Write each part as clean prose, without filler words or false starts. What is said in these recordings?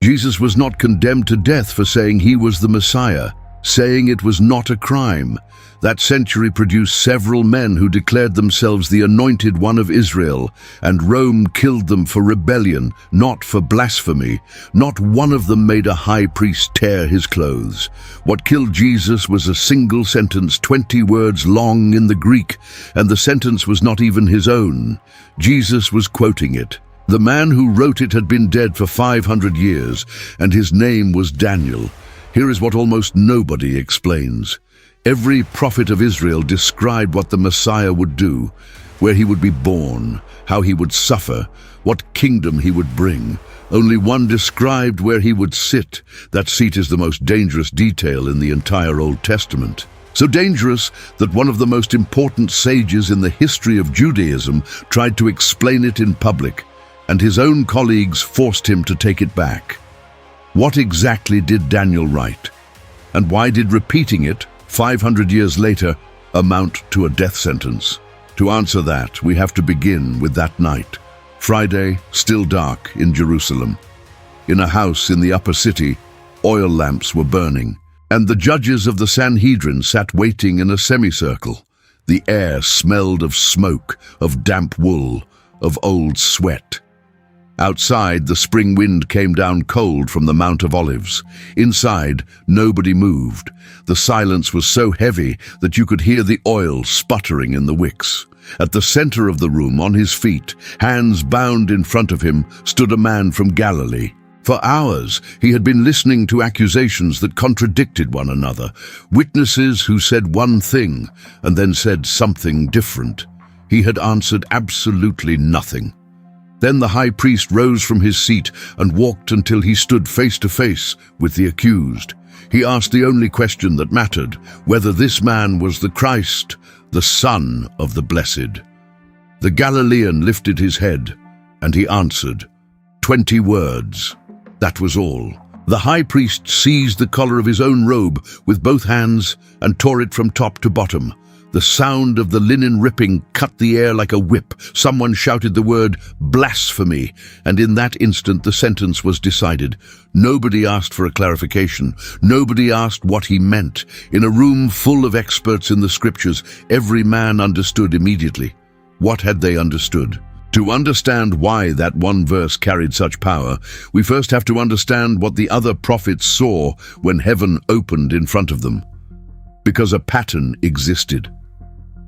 Jesus was not condemned to death for saying he was the Messiah, saying it was not a crime. That century produced several men who declared themselves the anointed one of Israel, and Rome killed them for rebellion, not for blasphemy. Not one of them made a high priest tear his clothes. What killed Jesus was a single sentence, 20 words long in the Greek, and the sentence was not even his own. Jesus was quoting it. The man who wrote it had been dead for 500 years, and his name was Daniel. Here is what almost nobody explains. Every prophet of Israel described what the Messiah would do, where he would be born, how he would suffer, what kingdom he would bring. Only one described where he would sit. That seat is the most dangerous detail in the entire Old Testament. So dangerous that one of the most important sages in the history of Judaism tried to explain it in public, and his own colleagues forced him to take it back. What exactly did Daniel write? And why did repeating it 500 years later amount to a death sentence? To answer that, we have to begin with that night. Friday, still dark in Jerusalem. In a house in the upper city, oil lamps were burning, and the judges of the Sanhedrin sat waiting in a semicircle. The air smelled of smoke, of damp wool, of old sweat. Outside, the spring wind came down cold from the Mount of Olives. Inside, nobody moved. The silence was so heavy that you could hear the oil sputtering in the wicks. At the center of the room, on his feet, hands bound in front of him, stood a man from Galilee. For hours, he had been listening to accusations that contradicted one another, witnesses who said one thing and then said something different. He had answered absolutely nothing. Then the high priest rose from his seat and walked until he stood face to face with the accused. He asked the only question that mattered, whether this man was the Christ, the Son of the Blessed. The Galilean lifted his head, and he answered, 20 words. That was all. The high priest seized the collar of his own robe with both hands and tore it from top to bottom. The sound of the linen ripping cut the air like a whip. Someone shouted the word blasphemy, and in that instant the sentence was decided. Nobody asked for a clarification. Nobody asked what he meant. In a room full of experts in the scriptures, every man understood immediately. What had they understood? To understand why that one verse carried such power, we first have to understand what the other prophets saw when heaven opened in front of them. Because a pattern existed.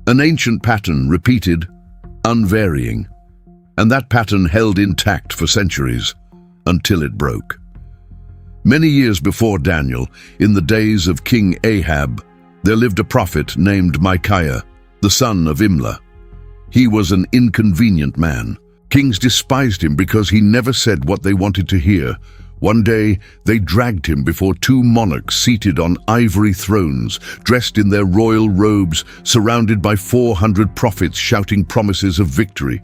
An ancient pattern, repeated, unvarying. And that pattern held intact for centuries, until it broke. Many years before Daniel, in the days of King Ahab, there lived a prophet named Micaiah, the son of Imlah. He was an inconvenient man. Kings despised him because he never said what they wanted to hear. One day, they dragged him before two monarchs seated on ivory thrones, dressed in their royal robes, surrounded by 400 prophets shouting promises of victory.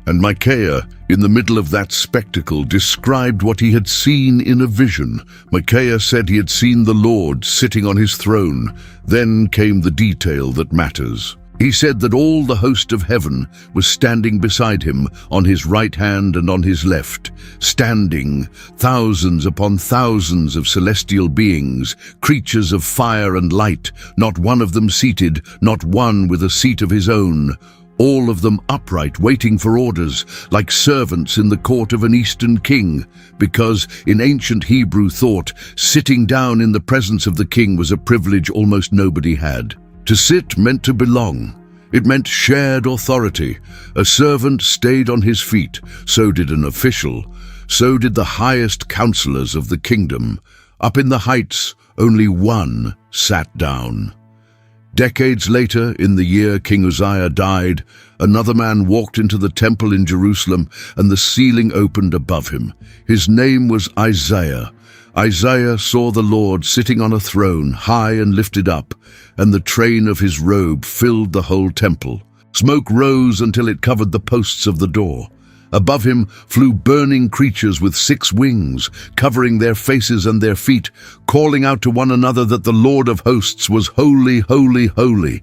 And Micaiah, in the middle of that spectacle, described what he had seen in a vision. Micaiah said he had seen the Lord sitting on his throne. Then came the detail that matters. He said that all the host of heaven was standing beside him, on his right hand and on his left, standing, thousands upon thousands of celestial beings, creatures of fire and light, not one of them seated, not one with a seat of his own, all of them upright, waiting for orders, like servants in the court of an Eastern king, because in ancient Hebrew thought, sitting down in the presence of the king was a privilege almost nobody had. To sit meant to belong. It meant shared authority. A servant stayed on his feet, so did an official, so did the highest counselors of the kingdom. Up in the heights, only one sat down. Decades later, in the year King Uzziah died, another man walked into the temple in Jerusalem, and the ceiling opened above him. His name was Isaiah. Isaiah saw the Lord sitting on a throne, high and lifted up, and the train of his robe filled the whole temple. Smoke rose until it covered the posts of the door. Above him flew burning creatures with 6 wings, covering their faces and their feet, calling out to one another that the Lord of hosts was holy, holy, holy.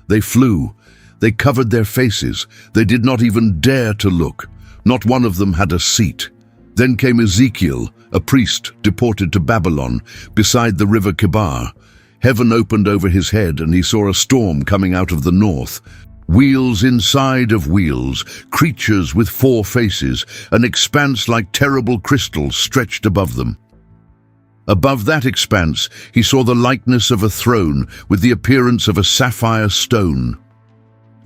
They flew. They covered their faces. They did not even dare to look. Not one of them had a seat. Then came Ezekiel, a priest deported to Babylon, beside the river Kibar. Heaven opened over his head, and he saw a storm coming out of the north. Wheels inside of wheels, creatures with 4 faces, an expanse like terrible crystals stretched above them. Above that expanse, he saw the likeness of a throne with the appearance of a sapphire stone.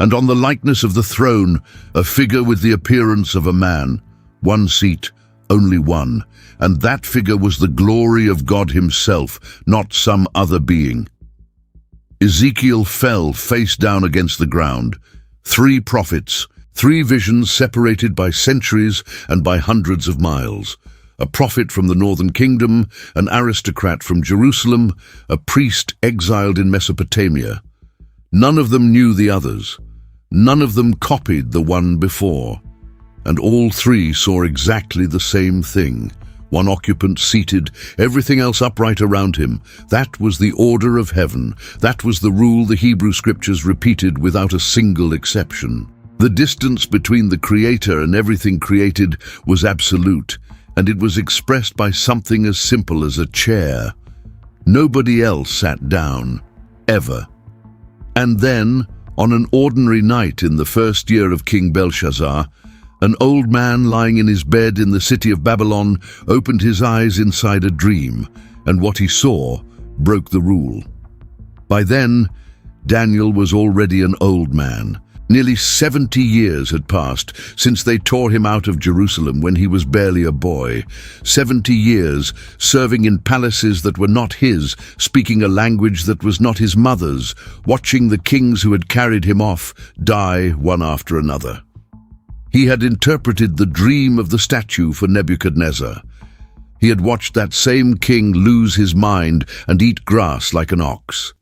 And on the likeness of the throne, a figure with the appearance of a man. 1 seat, only one, and that figure was the glory of God himself, not some other being. Ezekiel fell face down against the ground. 3 prophets, 3 visions separated by centuries and by hundreds of miles. A prophet from the northern kingdom, an aristocrat from Jerusalem, a priest exiled in Mesopotamia. None of them knew the others. None of them copied the one before. And all 3 saw exactly the same thing. 1 occupant seated, everything else upright around him. That was the order of heaven. That was the rule the Hebrew scriptures repeated without a single exception. The distance between the Creator and everything created was absolute, and it was expressed by something as simple as a chair. Nobody else sat down, ever. And then, on an ordinary night in the first year of King Belshazzar, an old man lying in his bed in the city of Babylon opened his eyes inside a dream, and what he saw broke the rule. By then, Daniel was already an old man. Nearly 70 years had passed since they tore him out of Jerusalem when he was barely a boy. 70 years serving in palaces that were not his, speaking a language that was not his mother's, watching the kings who had carried him off die one after another. He had interpreted the dream of the statue for Nebuchadnezzar. He had watched that same king lose his mind and eat grass like an ox.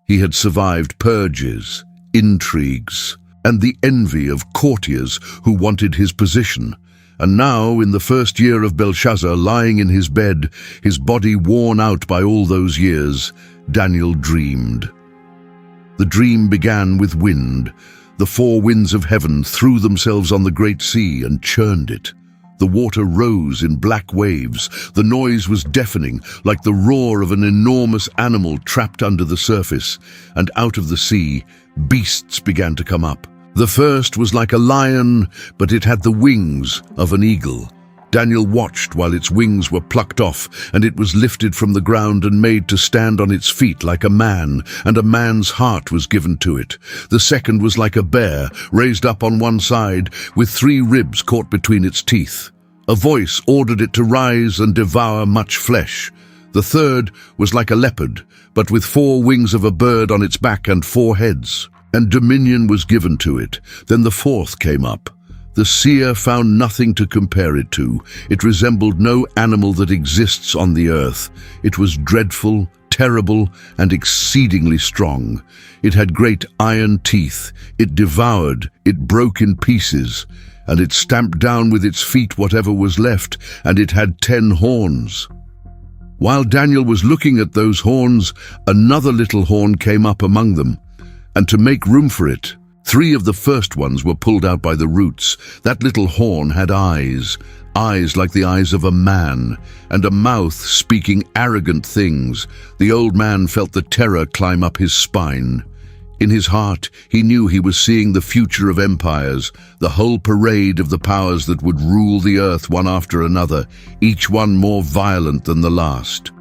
He had survived purges, intrigues, and the envy of courtiers who wanted his position. And now, in the first year of Belshazzar, lying in his bed, his body worn out by all those years, Daniel dreamed. The dream began with wind. The 4 winds of heaven threw themselves on the great sea and churned it. The water rose in black waves. The noise was deafening, like the roar of an enormous animal trapped under the surface. And out of the sea, beasts began to come up. The first was like a lion, but it had the wings of an eagle. Daniel watched while its wings were plucked off, and it was lifted from the ground and made to stand on its feet like a man, and a man's heart was given to it. The second was like a bear, raised up on one side, with 3 ribs caught between its teeth. A voice ordered it to rise and devour much flesh. The third was like a leopard, but with 4 wings of a bird on its back and 4 heads. And dominion was given to it. Then the fourth came up. The seer found nothing to compare it to. It resembled no animal that exists on the earth. It was dreadful, terrible, and exceedingly strong. It had great iron teeth. It devoured, it broke in pieces, and it stamped down with its feet whatever was left, and it had 10 horns. While Daniel was looking at those horns, another little horn came up among them, and to make room for it, 3 of the first ones were pulled out by the roots. That little horn had eyes like the eyes of a man, and a mouth speaking arrogant things. The old man felt the terror climb up his spine. In his heart, he knew he was seeing the future of empires, the whole parade of the powers that would rule the earth one after another, each one more violent than the last.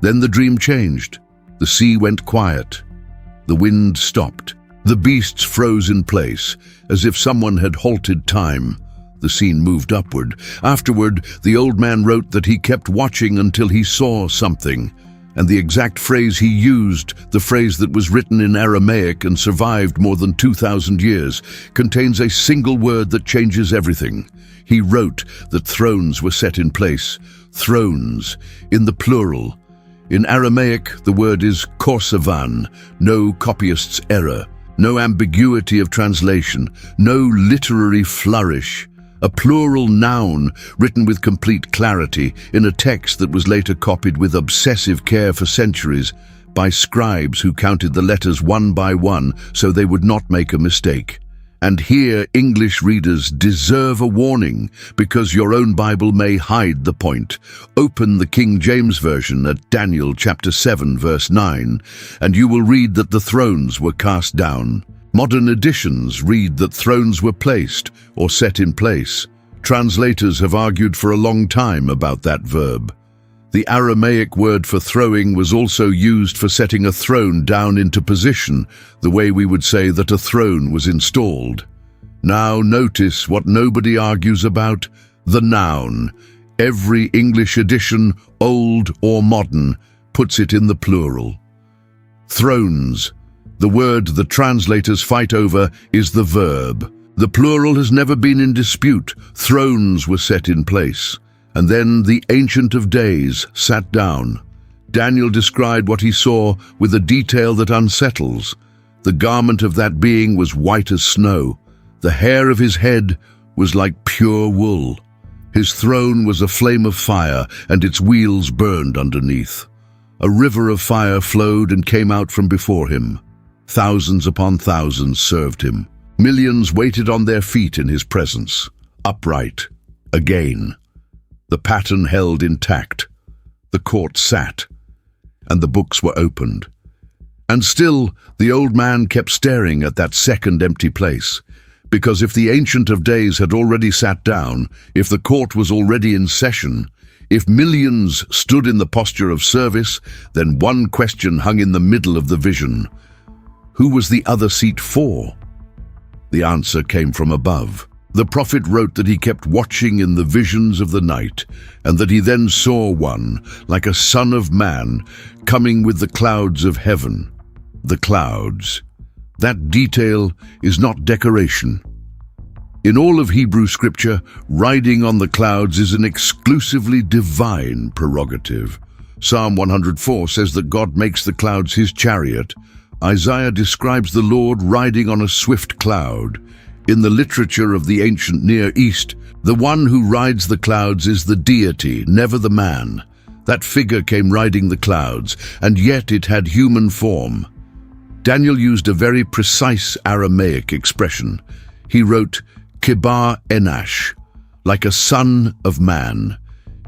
Then the dream changed. The sea went quiet. The wind stopped. The beasts froze in place, as if someone had halted time. The scene moved upward. Afterward, the old man wrote that he kept watching until he saw something. And the exact phrase he used, the phrase that was written in Aramaic and survived more than 2,000 years, contains a single word that changes everything. He wrote that thrones were set in place. Thrones, in the plural. In Aramaic, the word is korsavan, no copyist's error, no ambiguity of translation, no literary flourish. A plural noun written with complete clarity in a text that was later copied with obsessive care for centuries by scribes who counted the letters one by one so they would not make a mistake. And here English readers deserve a warning, because your own Bible may hide the point. Open the King James Version at Daniel chapter 7 verse 9, and you will read that the thrones were cast down. Modern editions read that thrones were placed or set in place. Translators have argued for a long time about that verb. The Aramaic word for throwing was also used for setting a throne down into position, the way we would say that a throne was installed. Now notice what nobody argues about: the noun. Every English edition, old or modern, puts it in the plural. Thrones. The word the translators fight over is the verb. The plural has never been in dispute. Thrones were set in place. And then the Ancient of Days sat down. Daniel described what he saw with a detail that unsettles. The garment of that being was white as snow. The hair of his head was like pure wool. His throne was a flame of fire, and its wheels burned underneath. A river of fire flowed and came out from before him. Thousands upon thousands served him. Millions waited on their feet in his presence, upright, again. The pattern held intact. The court sat, and the books were opened. And still, the old man kept staring at that second empty place, because if the Ancient of Days had already sat down, if the court was already in session, if millions stood in the posture of service, then one question hung in the middle of the vision. Who was the other seat for? The answer came from above. The prophet wrote that he kept watching in the visions of the night, and that he then saw one, like a son of man, coming with the clouds of heaven. The clouds. That detail is not decoration. In all of Hebrew scripture, riding on the clouds is an exclusively divine prerogative. Psalm 104 says that God makes the clouds his chariot. Isaiah describes the Lord riding on a swift cloud. In the literature of the ancient Near East, the one who rides the clouds is the deity, never the man. That figure came riding the clouds, and yet it had human form. Daniel used a very precise Aramaic expression. He wrote, Kibar Enash, like a son of man.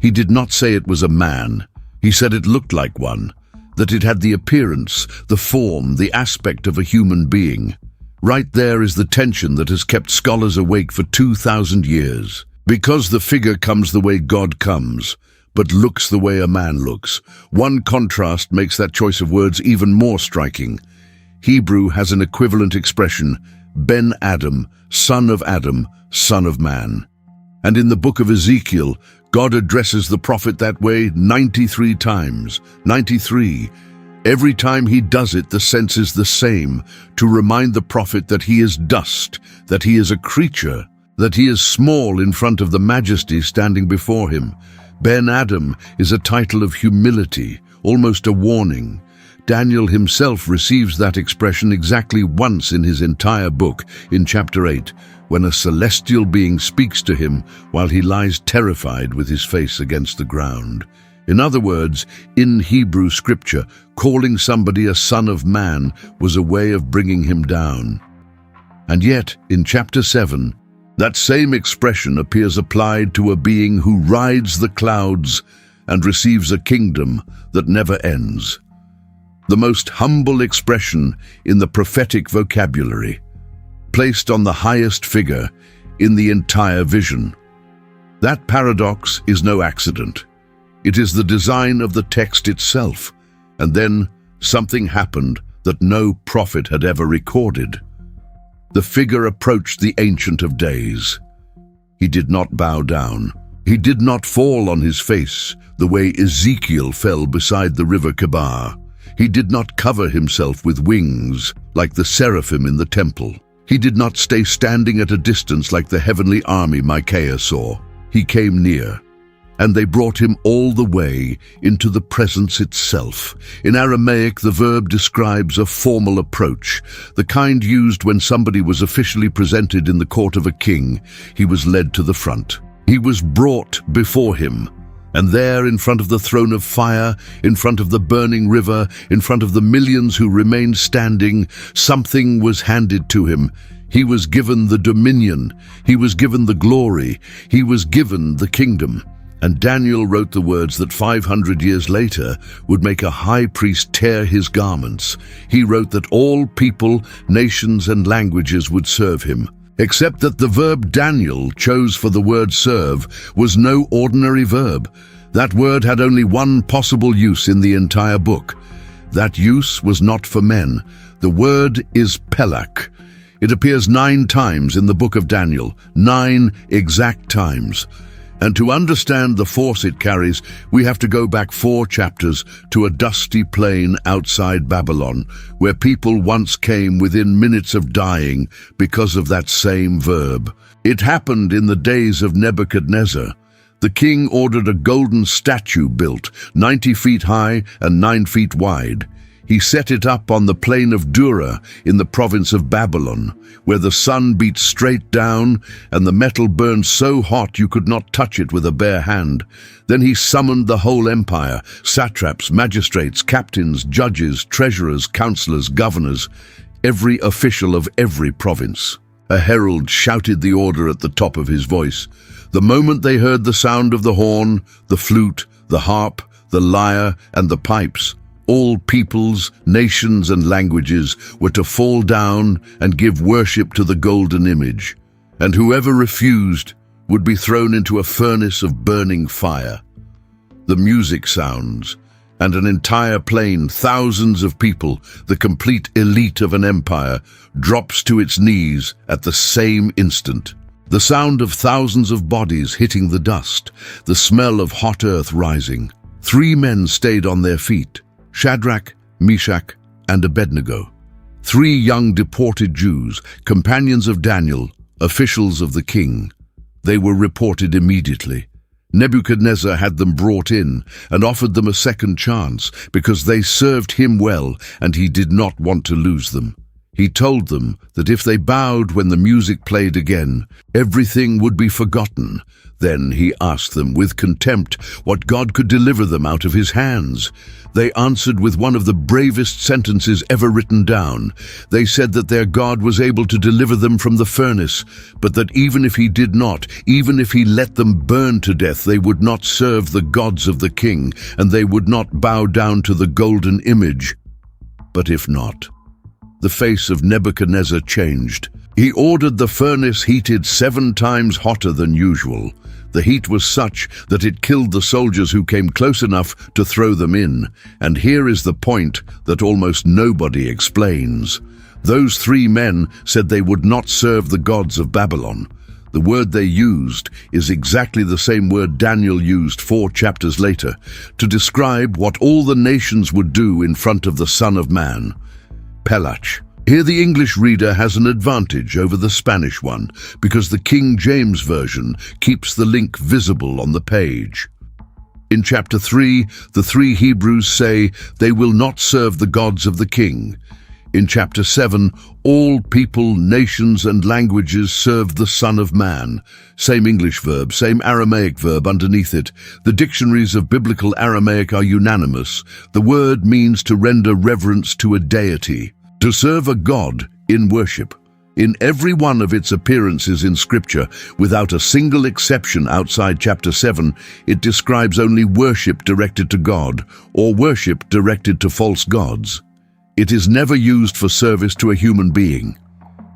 He did not say it was a man. He said it looked like one, that it had the appearance, the form, the aspect of a human being. Right there is the tension that has kept scholars awake for 2,000 years. Because the figure comes the way God comes, but looks the way a man looks. One contrast makes that choice of words even more striking. Hebrew has an equivalent expression, Ben Adam, son of man. And in the book of Ezekiel, God addresses the prophet that way 93 times. 93. Every time he does it, the sense is the same, to remind the prophet that he is dust, that he is a creature, that he is small in front of the majesty standing before him. Ben Adam is a title of humility, almost a warning. Daniel himself receives that expression exactly once in his entire book, in chapter 8, when a celestial being speaks to him while he lies terrified with his face against the ground. In other words, in Hebrew scripture, calling somebody a son of man was a way of bringing him down. And yet, in chapter 7, that same expression appears applied to a being who rides the clouds and receives a kingdom that never ends. The most humble expression in the prophetic vocabulary, placed on the highest figure in the entire vision. That paradox is no accident. It is the design of the text itself, and then something happened that no prophet had ever recorded. The figure approached the Ancient of Days. He did not bow down. He did not fall on his face the way Ezekiel fell beside the river Kibar. He did not cover himself with wings like the seraphim in the temple. He did not stay standing at a distance like the heavenly army Micaiah saw. He came near, and they brought him all the way into the presence itself. In Aramaic, the verb describes a formal approach, the kind used when somebody was officially presented in the court of a king. He was led to the front. He was brought before him, and there, in front of the throne of fire, in front of the burning river, in front of the millions who remained standing, something was handed to him. He was given the dominion, he was given the glory, he was given the kingdom. And Daniel wrote the words that 500 years later would make a high priest tear his garments. He wrote that all people, nations, and languages would serve him. Except that the verb Daniel chose for the word serve was no ordinary verb. That word had only one possible use in the entire book. That use was not for men. The word is pelach. It appears 9 times in the book of Daniel, 9 exact times. And to understand the force it carries, we have to go back 4 chapters to a dusty plain outside Babylon, where people once came within minutes of dying because of that same verb. It happened in the days of Nebuchadnezzar. The king ordered a golden statue built, 90 feet high and 9 feet wide. He set it up on the plain of Dura in the province of Babylon, where the sun beat straight down and the metal burned so hot you could not touch it with a bare hand. Then he summoned the whole empire, satraps, magistrates, captains, judges, treasurers, counselors, governors, every official of every province. A herald shouted the order at the top of his voice. The moment they heard the sound of the horn, the flute, the harp, the lyre, and the pipes, all peoples, nations, and languages were to fall down and give worship to the golden image, and whoever refused would be thrown into a furnace of burning fire. The music sounds, and an entire plain, thousands of people, the complete elite of an empire, drops to its knees at the same instant. The sound of thousands of bodies hitting the dust, the smell of hot earth rising. 3 men stayed on their feet, Shadrach, Meshach, and Abednego. 3 young deported Jews, companions of Daniel, officials of the king. They were reported immediately. Nebuchadnezzar had them brought in and offered them a second chance because they served him well and he did not want to lose them. He told them that if they bowed when the music played again, everything would be forgotten. Then he asked them with contempt what God could deliver them out of his hands. They answered with one of the bravest sentences ever written down. They said that their God was able to deliver them from the furnace, but that even if he did not, even if he let them burn to death, they would not serve the gods of the king, and they would not bow down to the golden image. But if not, the face of Nebuchadnezzar changed. He ordered the furnace heated 7 times hotter than usual. The heat was such that it killed the soldiers who came close enough to throw them in. And here is the point that almost nobody explains. Those 3 men said they would not serve the gods of Babylon. The word they used is exactly the same word Daniel used 4 chapters later to describe what all the nations would do in front of the Son of Man. Pelach. Here the English reader has an advantage over the Spanish one because the King James Version keeps the link visible on the page. In chapter 3, the 3 Hebrews say they will not serve the gods of the king. In chapter 7, all people, nations, and languages served the Son of Man. Same English verb, same Aramaic verb underneath it. The dictionaries of biblical Aramaic are unanimous. The word means to render reverence to a deity, to serve a god in worship. In every one of its appearances in Scripture, without a single exception outside chapter 7, it describes only worship directed to God or worship directed to false gods. It is never used for service to a human being.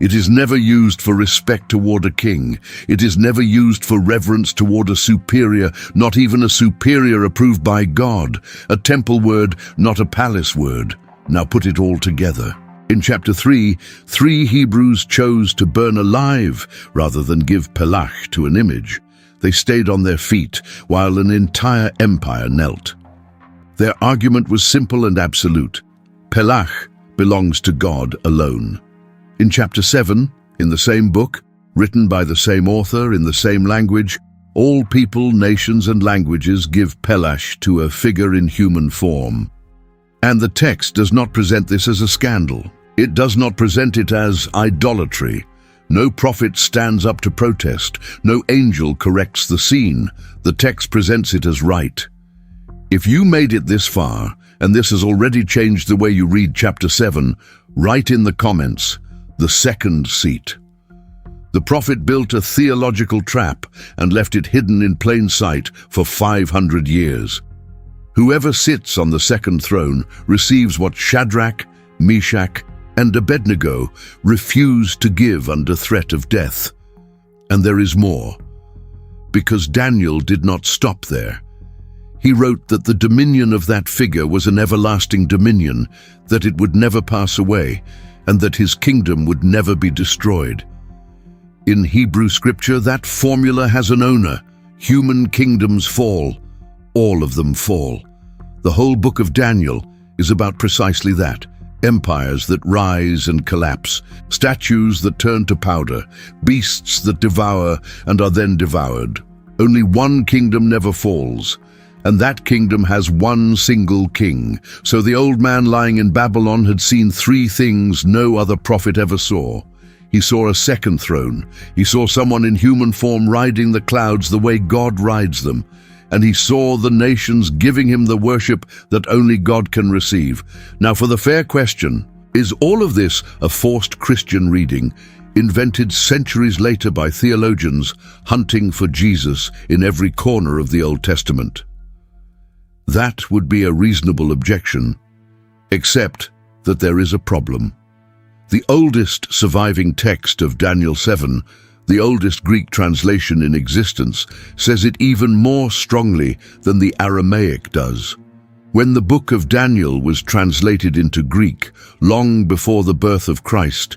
It is never used for respect toward a king. It is never used for reverence toward a superior, not even a superior approved by God. A temple word, not a palace word. Now put it all together. In chapter 3, 3 Hebrews chose to burn alive rather than give pelach to an image. They stayed on their feet while an entire empire knelt. Their argument was simple and absolute. Pelach belongs to God alone. In chapter 7, in the same book, written by the same author in the same language, all people, nations, and languages give pelach to a figure in human form. And the text does not present this as a scandal. It does not present it as idolatry. No prophet stands up to protest. No angel corrects the scene. The text presents it as right. If you made it this far, and this has already changed the way you read chapter 7, write in the comments, the second seat. The prophet built a theological trap and left it hidden in plain sight for 500 years. Whoever sits on the second throne receives what Shadrach, Meshach, and Abednego refused to give under threat of death. And there is more, because Daniel did not stop there. He wrote that the dominion of that figure was an everlasting dominion, that it would never pass away, and that his kingdom would never be destroyed. In Hebrew scripture, that formula has an owner. Human kingdoms fall. All of them fall. The whole book of Daniel is about precisely that. Empires that rise and collapse, statues that turn to powder, beasts that devour and are then devoured. Only one kingdom never falls, and that kingdom has one single king. So the old man lying in Babylon had seen three things no other prophet ever saw. He saw a second throne. He saw someone in human form riding the clouds the way God rides them. And he saw the nations giving him the worship that only God can receive. Now for the fair question, is all of this a forced Christian reading, invented centuries later by theologians hunting for Jesus in every corner of the Old Testament? That would be a reasonable objection, except that there is a problem. The oldest surviving text of Daniel 7, the oldest Greek translation in existence, says it even more strongly than the Aramaic does. When the book of Daniel was translated into Greek, long before the birth of Christ,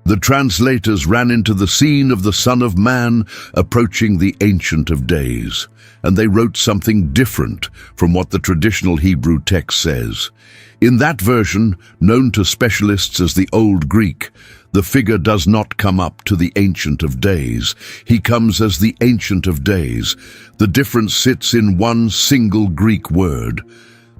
the translators ran into the scene of the Son of Man approaching the Ancient of Days, and they wrote something different from what the traditional Hebrew text says. In that version, known to specialists as the Old Greek, the figure does not come up to the Ancient of Days. He comes as the Ancient of Days. The difference sits in one single Greek word.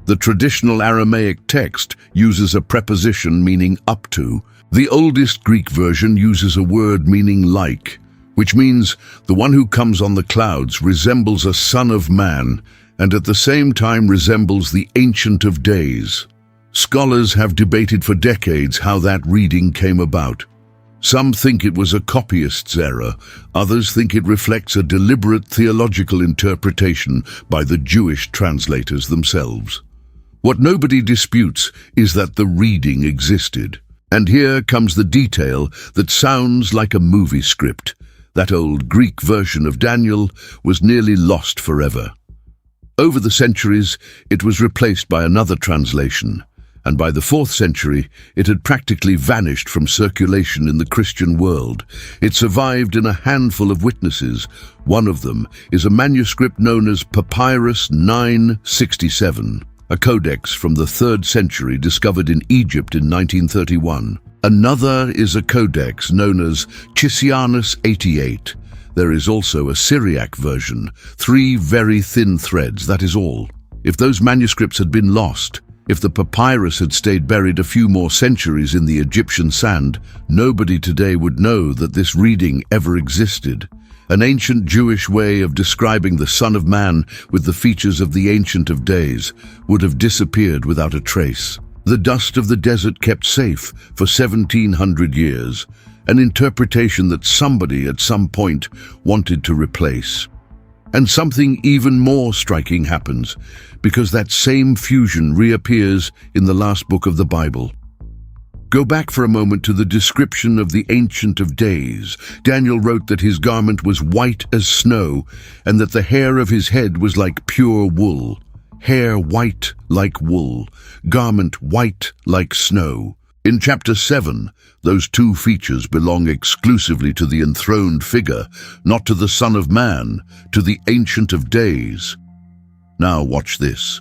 The traditional Aramaic text uses a preposition meaning up to. The oldest Greek version uses a word meaning like, which means the one who comes on the clouds resembles a son of man and at the same time resembles the Ancient of Days. Scholars have debated for decades how that reading came about. Some think it was a copyist's error, others think it reflects a deliberate theological interpretation by the Jewish translators themselves. What nobody disputes is that the reading existed. And here comes the detail that sounds like a movie script. That old Greek version of Daniel was nearly lost forever. Over the centuries, it was replaced by another translation, and by the 4th century, it had practically vanished from circulation in the Christian world. It survived in a handful of witnesses. One of them is a manuscript known as Papyrus 967, a codex from the 3rd century discovered in Egypt in 1931. Another is a codex known as Chissianus 88. There is also a Syriac version, 3 very thin threads, that is all. If those manuscripts had been lost, if the papyrus had stayed buried a few more centuries in the Egyptian sand, nobody today would know that this reading ever existed. An ancient Jewish way of describing the Son of Man with the features of the Ancient of Days would have disappeared without a trace. The dust of the desert kept safe for 1700 years, an interpretation that somebody at some point wanted to replace. And something even more striking happens, because that same fusion reappears in the last book of the Bible. Go back for a moment to the description of the Ancient of Days. Daniel wrote that his garment was white as snow, and that the hair of his head was like pure wool. Hair white like wool, garment white like snow. In chapter 7, those two features belong exclusively to the enthroned figure, not to the Son of Man, to the Ancient of Days. Now watch this.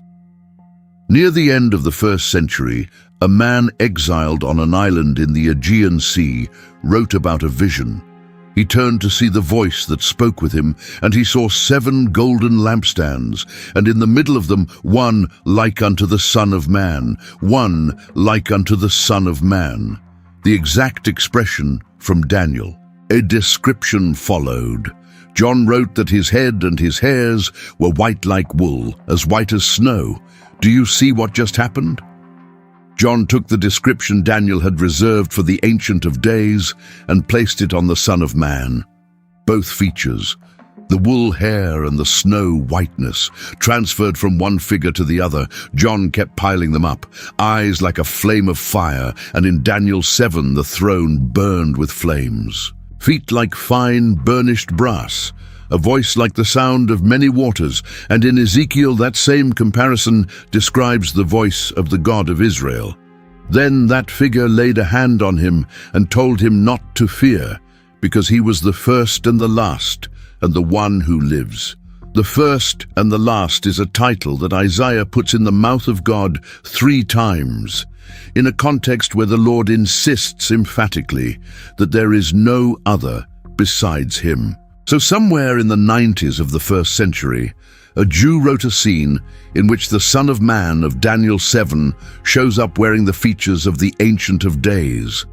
Near the end of the 1st century, a man exiled on an island in the Aegean Sea wrote about a vision. He turned to see the voice that spoke with him, and he saw 7 golden lampstands, and in the middle of them one like unto the Son of Man, one like unto the Son of Man. The exact expression from Daniel. A description followed. John wrote that his head and his hairs were white like wool, as white as snow. Do you see what just happened? John took the description Daniel had reserved for the Ancient of Days and placed it on the Son of Man. Both features, the wool hair and the snow whiteness, transferred from one figure to the other. John kept piling them up, eyes like a flame of fire, and in Daniel 7 the throne burned with flames. Feet like fine burnished brass, a voice like the sound of many waters, and in Ezekiel that same comparison describes the voice of the God of Israel. Then that figure laid a hand on him and told him not to fear, because he was the first and the last, and the one who lives. The first and the last is a title that Isaiah puts in the mouth of God 3 times, in a context where the Lord insists emphatically that there is no other besides him. So somewhere in the 90s of the 1st century, a Jew wrote a scene in which the Son of Man of Daniel 7 shows up wearing the features of the Ancient of Days.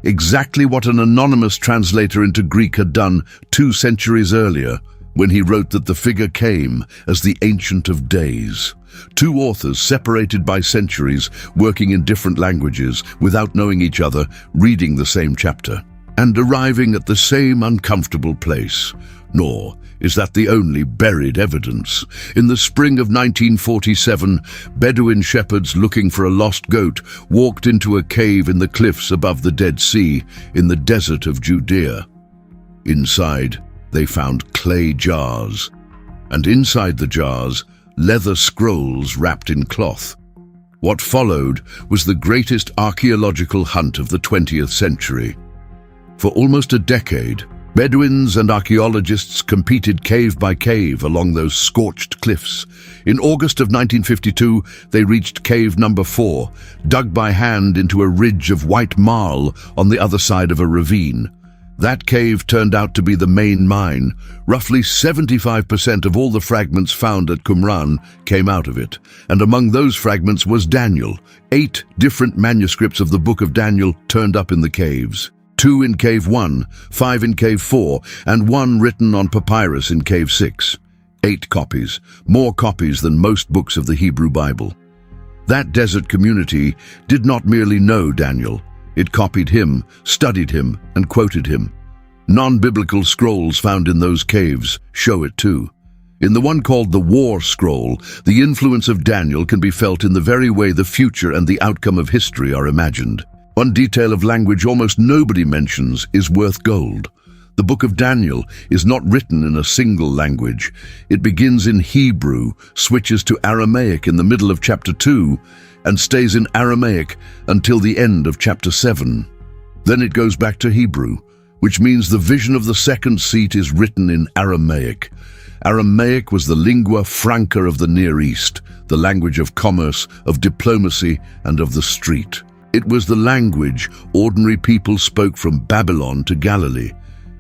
Exactly what an anonymous translator into Greek had done 2 centuries earlier, when he wrote that the figure came as the Ancient of Days. 2 authors separated by centuries, working in different languages, without knowing each other, reading the same chapter, and arriving at the same uncomfortable place. Nor is that the only buried evidence. In the spring of 1947, Bedouin shepherds looking for a lost goat walked into a cave in the cliffs above the Dead Sea in the desert of Judea. Inside, they found clay jars, and inside the jars, leather scrolls wrapped in cloth. What followed was the greatest archaeological hunt of the 20th century. For almost a decade, Bedouins and archaeologists competed cave by cave along those scorched cliffs. In August of 1952, they reached cave number 4, dug by hand into a ridge of white marl on the other side of a ravine. That cave turned out to be the main mine. Roughly 75% of all the fragments found at Qumran came out of it, and among those fragments was Daniel. 8 different manuscripts of the Book of Daniel turned up in the caves. 2 in Cave 1, 5 in Cave 4, and 1 written on papyrus in Cave 6. 8 copies, more copies than most books of the Hebrew Bible. That desert community did not merely know Daniel. It copied him, studied him, and quoted him. Non-biblical scrolls found in those caves show it too. In the one called the War Scroll, the influence of Daniel can be felt in the very way the future and the outcome of history are imagined. One detail of language almost nobody mentions is worth gold. The Book of Daniel is not written in a single language. It begins in Hebrew, switches to Aramaic in the middle of chapter 2, and stays in Aramaic until the end of chapter 7. Then it goes back to Hebrew, which means the vision of the second seat is written in Aramaic. Aramaic was the lingua franca of the Near East, the language of commerce, of diplomacy, and of the street. It was the language ordinary people spoke from Babylon to Galilee.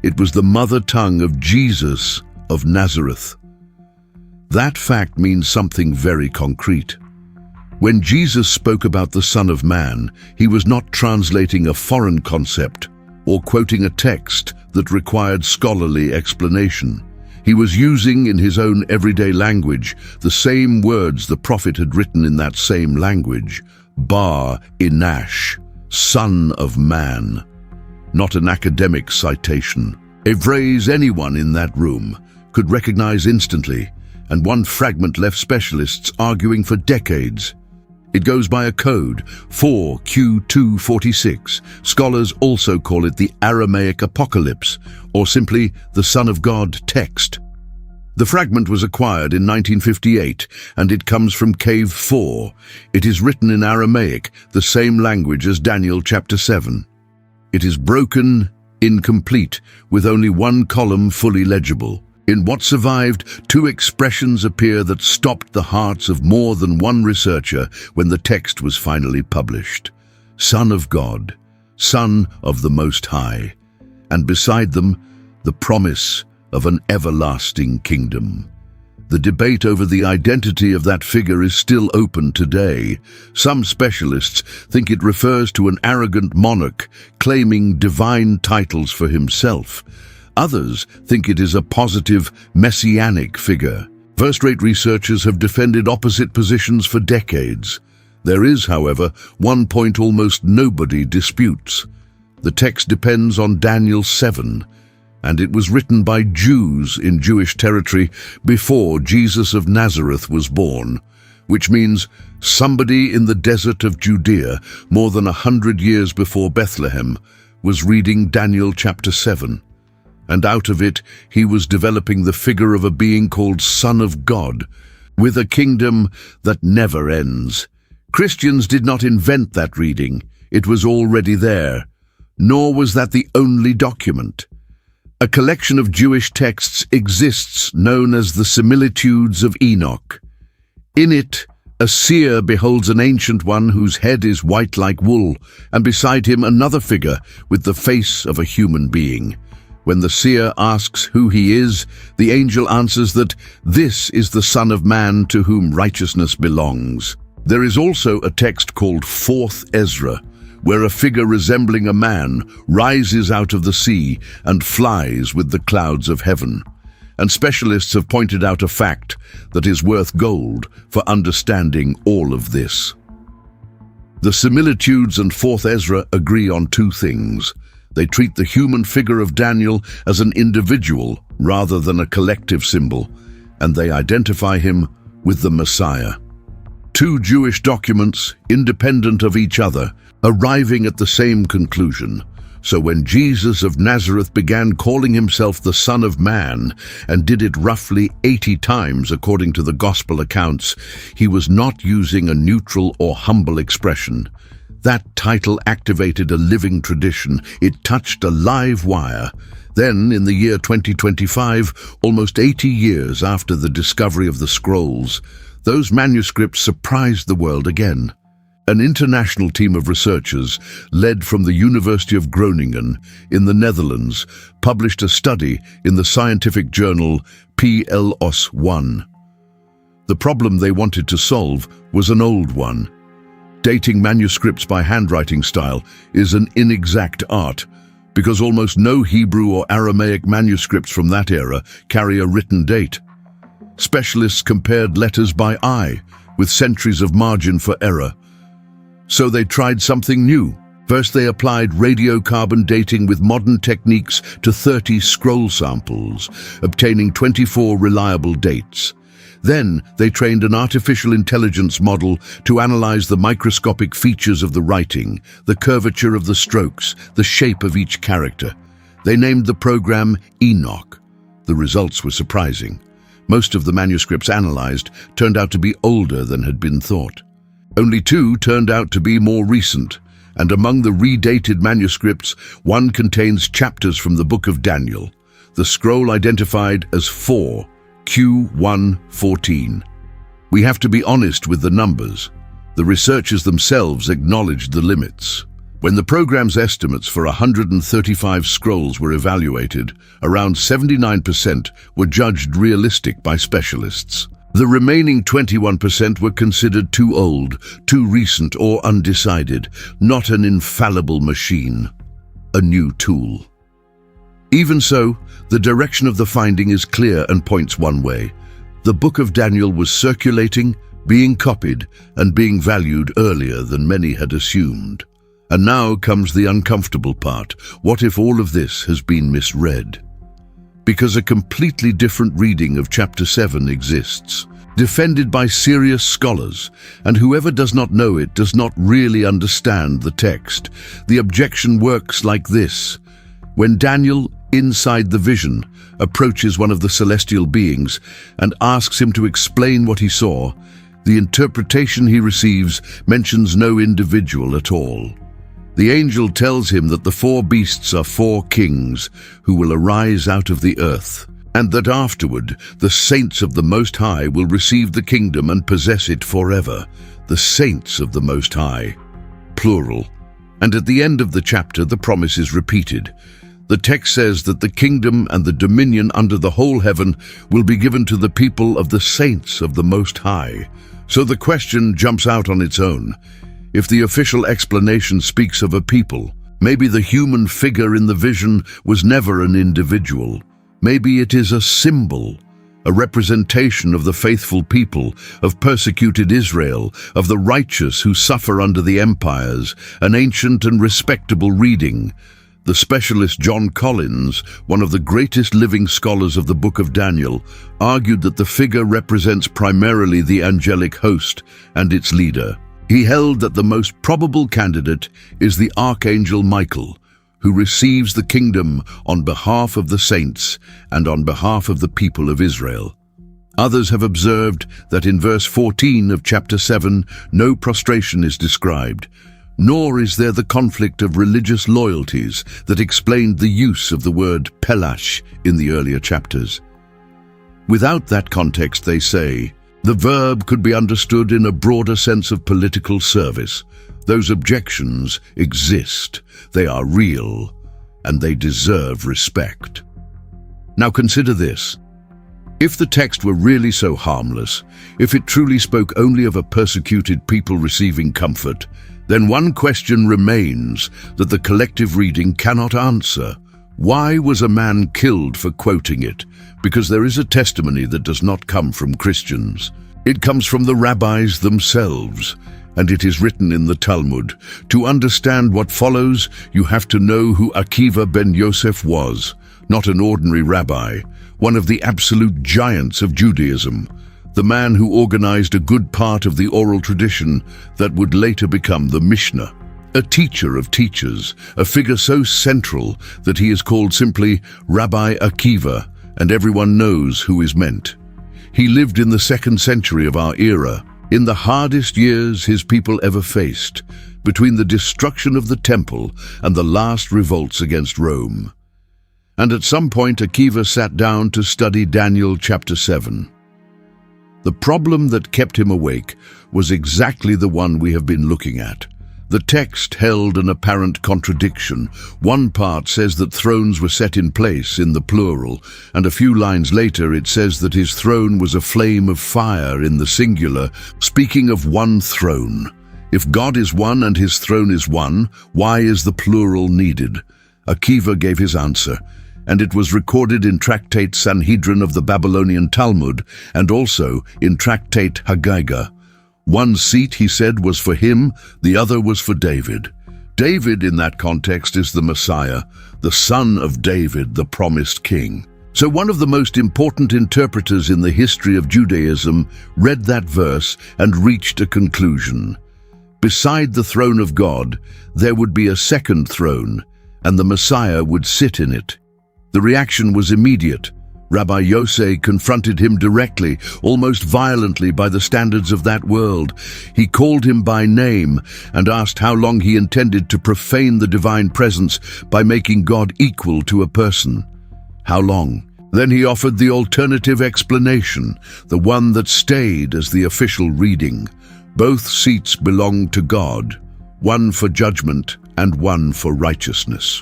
It was the mother tongue of Jesus of Nazareth. That fact means something very concrete. When Jesus spoke about the Son of Man, he was not translating a foreign concept or quoting a text that required scholarly explanation. He was using in his own everyday language the same words the prophet had written in that same language. Bar Inash, Son of Man. Not an academic citation. A phrase anyone in that room could recognize instantly, and one fragment left specialists arguing for decades. It goes by a code, 4Q246. Scholars also call it the Aramaic Apocalypse, or simply the Son of God text. The fragment was acquired in 1958, and it comes from Cave 4. It is written in Aramaic, the same language as Daniel chapter 7. It is broken, incomplete, with only one column fully legible. In what survived, 2 expressions appear that stopped the hearts of more than one researcher when the text was finally published. Son of God, Son of the Most High, and beside them, the promise of an everlasting kingdom. The debate over the identity of that figure is still open today. Some specialists think it refers to an arrogant monarch claiming divine titles for himself. Others think it is a positive, messianic figure. First-rate researchers have defended opposite positions for decades. There is, however, one point almost nobody disputes. The text depends on Daniel 7, and it was written by Jews in Jewish territory before Jesus of Nazareth was born, which means somebody in the desert of Judea, more than 100 years before Bethlehem, was reading Daniel chapter 7. And out of it he was developing the figure of a being called Son of God, with a kingdom that never ends. Christians did not invent that reading. It was already there. Nor was that the only document. A collection of Jewish texts exists known as the Similitudes of Enoch. In it, a seer beholds an ancient one whose head is white like wool, and beside him another figure with the face of a human being. When the seer asks who he is, the angel answers that this is the Son of Man to whom righteousness belongs. There is also a text called 4th Ezra, where a figure resembling a man rises out of the sea and flies with the clouds of heaven. And specialists have pointed out a fact that is worth gold for understanding all of this. The Similitudes and 4th Ezra agree on two things. They treat the human figure of Daniel as an individual rather than a collective symbol, and they identify him with the Messiah. Two Jewish documents, independent of each other, arriving at the same conclusion. So when Jesus of Nazareth began calling himself the Son of Man, and did it roughly 80 times according to the Gospel accounts, he was not using a neutral or humble expression. That title activated a living tradition. It touched a live wire. Then, in the year 2025, almost 80 years after the discovery of the scrolls, those manuscripts surprised the world again. An international team of researchers, led from the University of Groningen in the Netherlands, published a study in the scientific journal PLOS 1. The problem they wanted to solve was an old one. Dating manuscripts by handwriting style is an inexact art, because almost no Hebrew or Aramaic manuscripts from that era carry a written date. Specialists compared letters by eye, with centuries of margin for error. So they tried something new. First, they applied radiocarbon dating with modern techniques to 30 scroll samples, obtaining 24 reliable dates. Then, they trained an artificial intelligence model to analyze the microscopic features of the writing, the curvature of the strokes, the shape of each character. They named the program Enoch. The results were surprising. Most of the manuscripts analyzed turned out to be older than had been thought. Only two turned out to be more recent, and among the redated manuscripts, one contains chapters from the book of Daniel, the scroll identified as 4, Q1:14. We have to be honest with the numbers. The researchers themselves acknowledged the limits. When the program's estimates for 135 scrolls were evaluated, around 79% were judged realistic by specialists. The remaining 21% were considered too old, too recent, or undecided, not an infallible machine, a new tool. Even so, the direction of the finding is clear and points one way. The Book of Daniel was circulating, being copied, and being valued earlier than many had assumed. And now comes the uncomfortable part. What if all of this has been misread? Because a completely different reading of chapter 7 exists, defended by serious scholars, and whoever does not know it does not really understand the text. The objection works like this. When Daniel, inside the vision, approaches one of the celestial beings and asks him to explain what he saw, the interpretation he receives mentions no individual at all. The angel tells him that the 4 beasts are 4 kings who will arise out of the earth, and that afterward the saints of the Most High will receive the kingdom and possess it forever. The saints of the Most High, plural. And at the end of the chapter, the promise is repeated. The text says that the kingdom and the dominion under the whole heaven will be given to the people of the saints of the Most High. So the question jumps out on its own. If the official explanation speaks of a people, maybe the human figure in the vision was never an individual. Maybe it is a symbol, a representation of the faithful people, of persecuted Israel, of the righteous who suffer under the empires, an ancient and respectable reading. The specialist John Collins, one of the greatest living scholars of the Book of Daniel, argued that the figure represents primarily the angelic host and its leader. He held that the most probable candidate is the Archangel Michael, who receives the kingdom on behalf of the saints and on behalf of the people of Israel. Others have observed that in verse 14 of chapter 7, no prostration is described, nor is there the conflict of religious loyalties that explained the use of the word pelash in the earlier chapters. Without that context, they say, the verb could be understood in a broader sense of political service. Those objections exist, they are real, and they deserve respect. Now consider this. If the text were really so harmless, if it truly spoke only of a persecuted people receiving comfort, then one question remains that the collective reading cannot answer. Why was a man killed for quoting it? Because there is a testimony that does not come from Christians. It comes from the rabbis themselves, and it is written in the Talmud. To understand what follows, you have to know who Akiva ben Yosef was, not an ordinary rabbi, one of the absolute giants of Judaism, the man who organized a good part of the oral tradition that would later become the Mishnah. A teacher of teachers, a figure so central that he is called simply Rabbi Akiva, and everyone knows who is meant. He lived in the 2nd century of our era, in the hardest years his people ever faced, between the destruction of the temple and the last revolts against Rome. And at some point Akiva sat down to study Daniel chapter 7. The problem that kept him awake was exactly the one we have been looking at. The text held an apparent contradiction. One part says that thrones were set in place in the plural, and a few lines later it says that his throne was a flame of fire in the singular, speaking of one throne. If God is one and his throne is one, why is the plural needed? Akiva gave his answer, and it was recorded in tractate Sanhedrin of the Babylonian Talmud and also in tractate Haggadah. One seat, he said, was for him, the other was for David. David in that context is the Messiah, the son of David, the promised king. So one of the most important interpreters in the history of Judaism read that verse and reached a conclusion. Beside the throne of God, there would be a second throne, and the Messiah would sit in it. The reaction was immediate. Rabbi Yosef confronted him directly, almost violently by the standards of that world. He called him by name and asked how long he intended to profane the divine presence by making God equal to a person. How long? Then he offered the alternative explanation, the one that stayed as the official reading. Both seats belong to God, one for judgment and one for righteousness.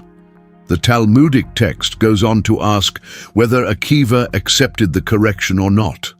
The Talmudic text goes on to ask whether Akiva accepted the correction or not,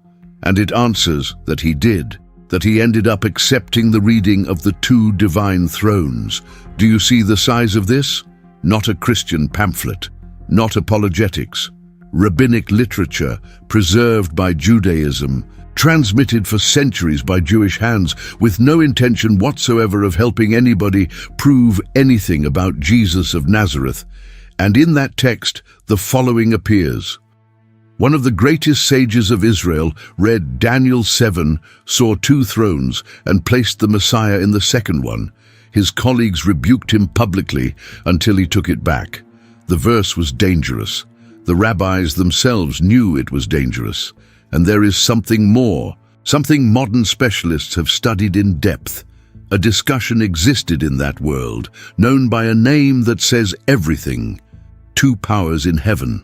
and it answers that he did, that he ended up accepting the reading of the two divine thrones. Do you see the size of this? Not a Christian pamphlet, not apologetics, rabbinic literature preserved by Judaism, transmitted for centuries by Jewish hands with no intention whatsoever of helping anybody prove anything about Jesus of Nazareth. And in that text, the following appears. One of the greatest sages of Israel read Daniel 7, saw two thrones, and placed the Messiah in the second one. His colleagues rebuked him publicly until he took it back. The verse was dangerous. The rabbis themselves knew it was dangerous. And there is something more, something modern specialists have studied in depth. A discussion existed in that world, known by a name that says everything: two powers in heaven.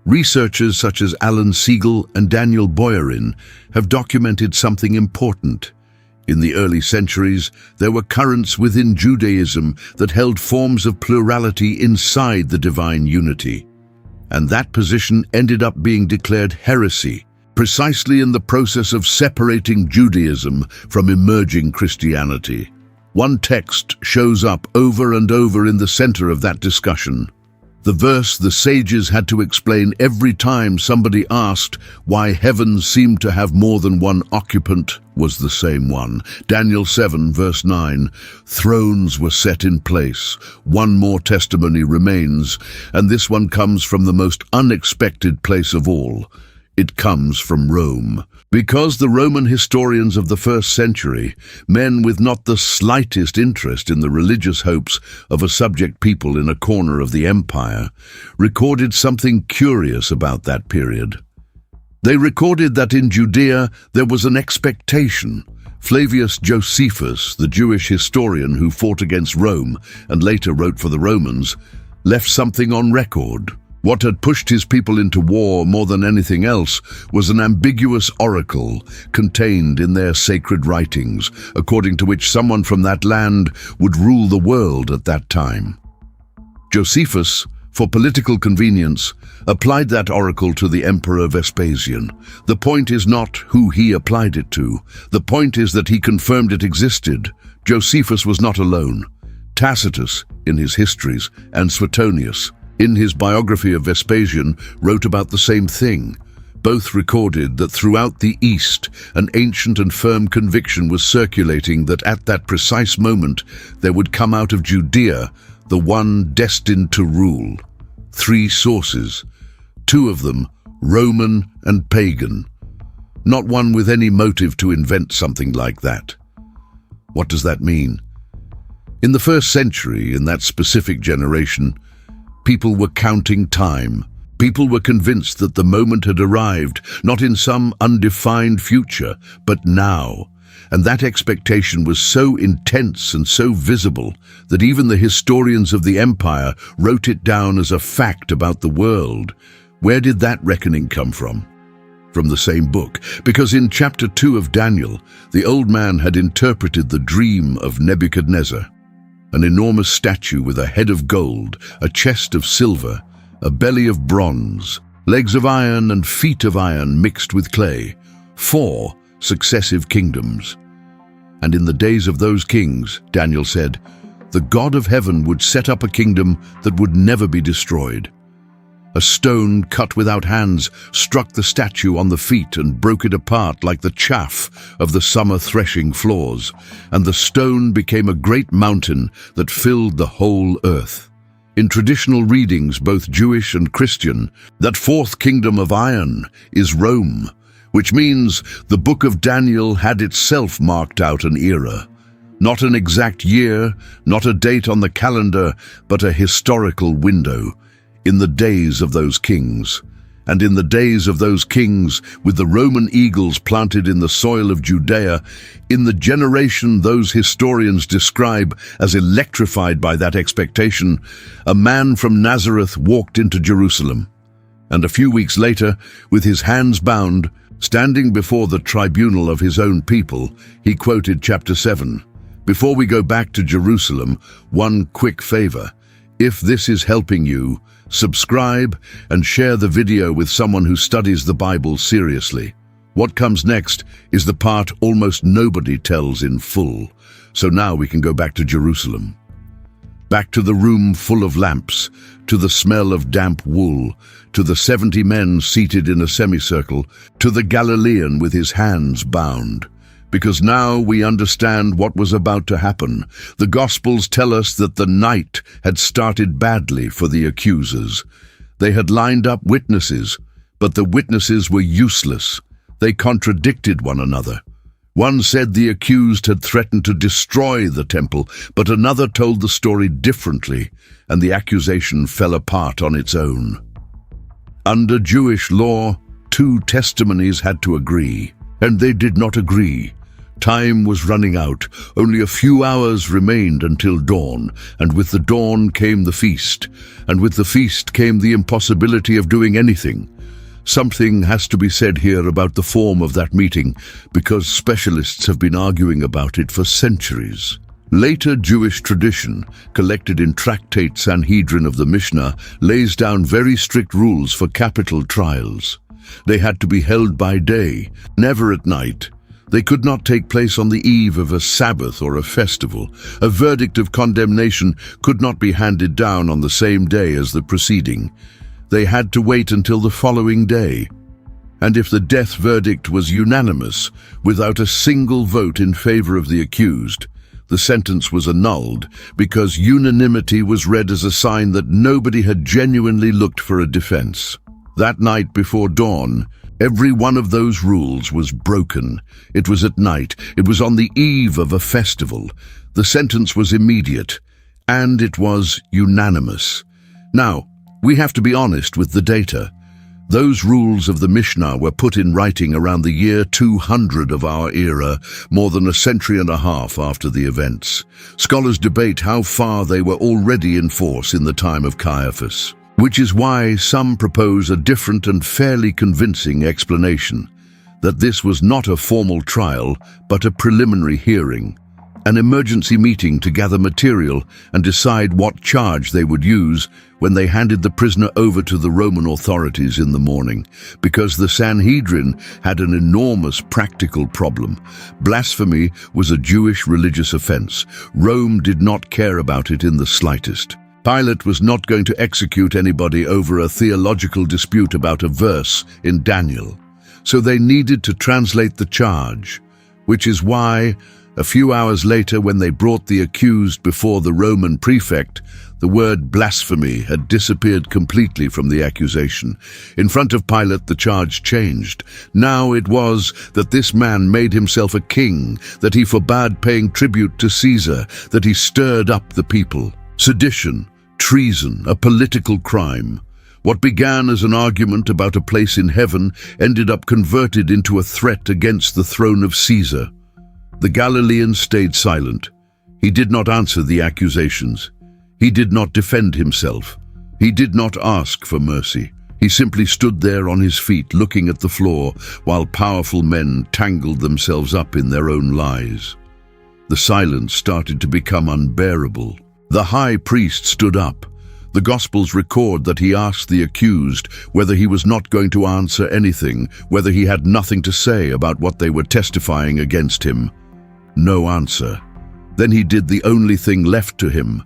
Researchers such as Alan Siegel and Daniel Boyarin have documented something important. In the early centuries, there were currents within Judaism that held forms of plurality inside the divine unity. And that position ended up being declared heresy, precisely in the process of separating Judaism from emerging Christianity. One text shows up over and over in the center of that discussion. The verse the sages had to explain every time somebody asked why heaven seemed to have more than one occupant was the same one. Daniel 7, verse 9, thrones were set in place. One more testimony remains, and this one comes from the most unexpected place of all. It comes from Rome. Because the Roman historians of the first century, men with not the slightest interest in the religious hopes of a subject people in a corner of the empire, recorded something curious about that period. They recorded that in Judea there was an expectation. Flavius Josephus, the Jewish historian who fought against Rome and later wrote for the Romans, left something on record. What had pushed his people into war more than anything else was an ambiguous oracle contained in their sacred writings, according to which someone from that land would rule the world at that time. Josephus, for political convenience, applied that oracle to the Emperor Vespasian. The point is not who he applied it to. The point is that he confirmed it existed. Josephus was not alone. Tacitus, in his histories, and Suetonius, in his biography of Vespasian, wrote about the same thing. Both recorded that throughout the East, an ancient and firm conviction was circulating that at that precise moment there would come out of Judea the one destined to rule. 3 sources, 2 of them Roman and pagan. Not one with any motive to invent something like that. What does that mean? In the first century, in that specific generation, people were counting time. People were convinced that the moment had arrived, not in some undefined future, but now. And that expectation was so intense and so visible that even the historians of the empire wrote it down as a fact about the world. Where did that reckoning come from? From the same book, because in chapter 2 of Daniel, the old man had interpreted the dream of Nebuchadnezzar. An enormous statue with a head of gold, a chest of silver, a belly of bronze, legs of iron and feet of iron mixed with clay, 4 successive kingdoms. And in the days of those kings, Daniel said, the God of heaven would set up a kingdom that would never be destroyed. A stone cut without hands struck the statue on the feet and broke it apart like the chaff of the summer threshing floors, and the stone became a great mountain that filled the whole earth. In traditional readings, both Jewish and Christian, that 4th kingdom of iron is Rome, which means the book of Daniel had itself marked out an era. Not an exact year, not a date on the calendar, but a historical window. In the days of those kings, and in the days of those kings, with the Roman eagles planted in the soil of Judea, in the generation those historians describe as electrified by that expectation, a man from Nazareth walked into Jerusalem. And a few weeks later, with his hands bound, standing before the tribunal of his own people, he quoted chapter 7. Before we go back to Jerusalem, one quick favor. If this is helping you, subscribe and share the video with someone who studies the Bible seriously. What comes next is the part almost nobody tells in full. So now we can go back to Jerusalem. Back to the room full of lamps, to the smell of damp wool, to the 70 men seated in a semicircle, to the Galilean with his hands bound. Because now we understand what was about to happen. The Gospels tell us that the night had started badly for the accusers. They had lined up witnesses, but the witnesses were useless. They contradicted one another. One said the accused had threatened to destroy the temple, but another told the story differently, and the accusation fell apart on its own. Under Jewish law, 2 testimonies had to agree, and they did not agree. Time was running out. Only a few hours remained until dawn, and with the dawn came the feast, and with the feast came the impossibility of doing anything. Something has to be said here about the form of that meeting, because specialists have been arguing about it for centuries. Later Jewish tradition, collected in tractate Sanhedrin of the Mishnah, lays down very strict rules for capital trials. They had to be held by day, never at night. They could not take place on the eve of a Sabbath or a festival. A verdict of condemnation could not be handed down on the same day as the proceeding. They had to wait until the following day. And if the death verdict was unanimous, without a single vote in favor of the accused, the sentence was annulled because unanimity was read as a sign that nobody had genuinely looked for a defense. That night before dawn, every one of those rules was broken. It was at night. It was on the eve of a festival. The sentence was immediate, and it was unanimous. Now, we have to be honest with the data. Those rules of the Mishnah were put in writing around the year 200 of our era, more than a century and a half after the events. Scholars debate how far they were already in force in the time of Caiaphas, which is why some propose a different and fairly convincing explanation, that this was not a formal trial, but a preliminary hearing, an emergency meeting to gather material and decide what charge they would use when they handed the prisoner over to the Roman authorities in the morning, because the Sanhedrin had an enormous practical problem. Blasphemy was a Jewish religious offense. Rome did not care about it in the slightest. Pilate was not going to execute anybody over a theological dispute about a verse in Daniel, so they needed to translate the charge, which is why, a few hours later, when they brought the accused before the Roman prefect, the word blasphemy had disappeared completely from the accusation. In front of Pilate, the charge changed. Now it was that this man made himself a king, that he forbade paying tribute to Caesar, that he stirred up the people. Sedition, treason, a political crime. What began as an argument about a place in heaven ended up converted into a threat against the throne of Caesar. The Galilean stayed silent. He did not answer the accusations. He did not defend himself. He did not ask for mercy. He simply stood there on his feet, looking at the floor, while powerful men tangled themselves up in their own lies. The silence started to become unbearable. The high priest stood up. The Gospels record that he asked the accused whether he was not going to answer anything, whether he had nothing to say about what they were testifying against him. No answer. Then he did the only thing left to him.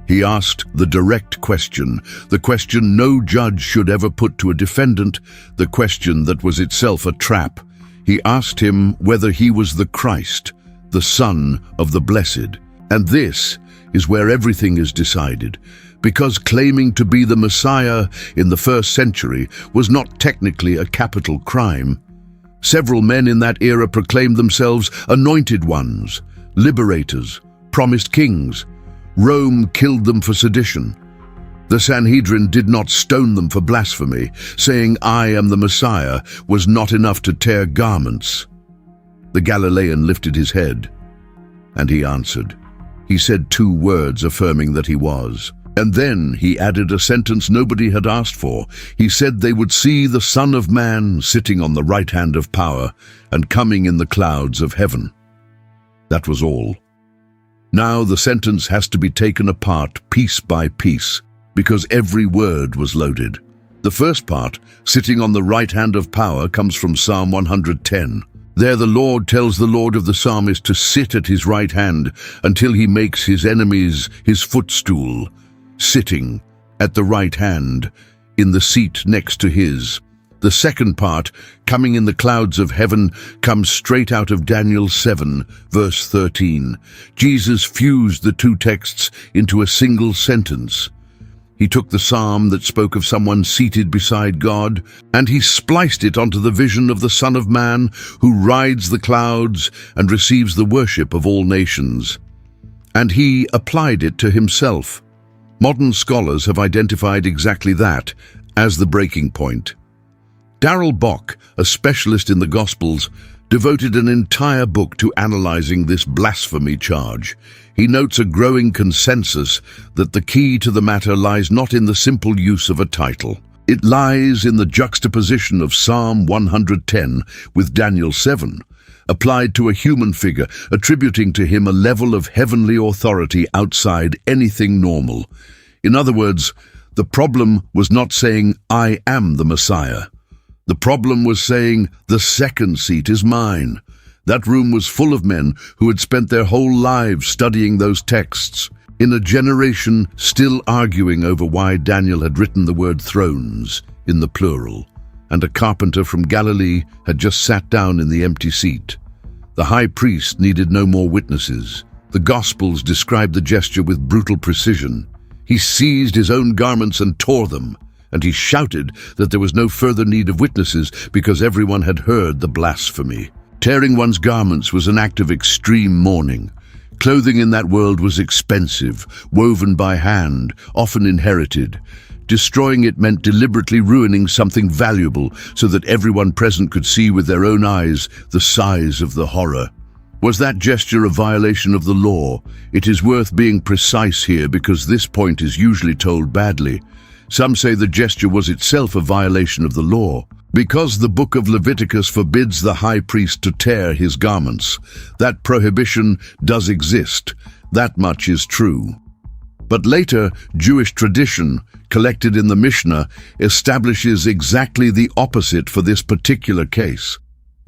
He asked the direct question, the question no judge should ever put to a defendant, the question that was itself a trap. He asked him whether he was the Christ, the Son of the Blessed. And this is where everything is decided, because claiming to be the Messiah in the first century was not technically a capital crime. Several men in that era proclaimed themselves anointed ones, liberators, promised kings. Rome killed them for sedition. The Sanhedrin did not stone them for blasphemy. Saying, "I am the Messiah," was not enough to tear garments. The Galilean lifted his head, and he answered. He said 2 words affirming that he was. And then he added a sentence nobody had asked for. He said they would see the Son of Man sitting on the right hand of power and coming in the clouds of heaven. That was all. Now the sentence has to be taken apart piece by piece, because every word was loaded. The first part, sitting on the right hand of power, comes from Psalm 110. There the Lord tells the Lord of the psalmist to sit at his right hand until he makes his enemies his footstool, sitting at the right hand in the seat next to his. The second part, coming in the clouds of heaven, comes straight out of Daniel 7, verse 13. Jesus fused the 2 texts into a single sentence. He took the psalm that spoke of someone seated beside God, and he spliced it onto the vision of the Son of Man who rides the clouds and receives the worship of all nations. And he applied it to himself. Modern scholars have identified exactly that as the breaking point. Darrell Bock, a specialist in the Gospels, devoted an entire book to analyzing this blasphemy charge. He notes a growing consensus that the key to the matter lies not in the simple use of a title. It lies in the juxtaposition of Psalm 110 with Daniel 7, applied to a human figure, attributing to him a level of heavenly authority outside anything normal. In other words, the problem was not saying, "I am the Messiah." The problem was saying, "The second seat is mine." That room was full of men who had spent their whole lives studying those texts, in a generation still arguing over why Daniel had written the word thrones in the plural, and a carpenter from Galilee had just sat down in the empty seat. The high priest needed no more witnesses. The Gospels describe the gesture with brutal precision. He seized his own garments and tore them, and he shouted that there was no further need of witnesses because everyone had heard the blasphemy. Tearing one's garments was an act of extreme mourning. Clothing in that world was expensive, woven by hand, often inherited. Destroying it meant deliberately ruining something valuable so that everyone present could see with their own eyes the size of the horror. Was that gesture a violation of the law? It is worth being precise here because this point is usually told badly. Some say the gesture was itself a violation of the law. Because the book of Leviticus forbids the high priest to tear his garments, that prohibition does exist. That much is true. But later, Jewish tradition, collected in the Mishnah, establishes exactly the opposite for this particular case.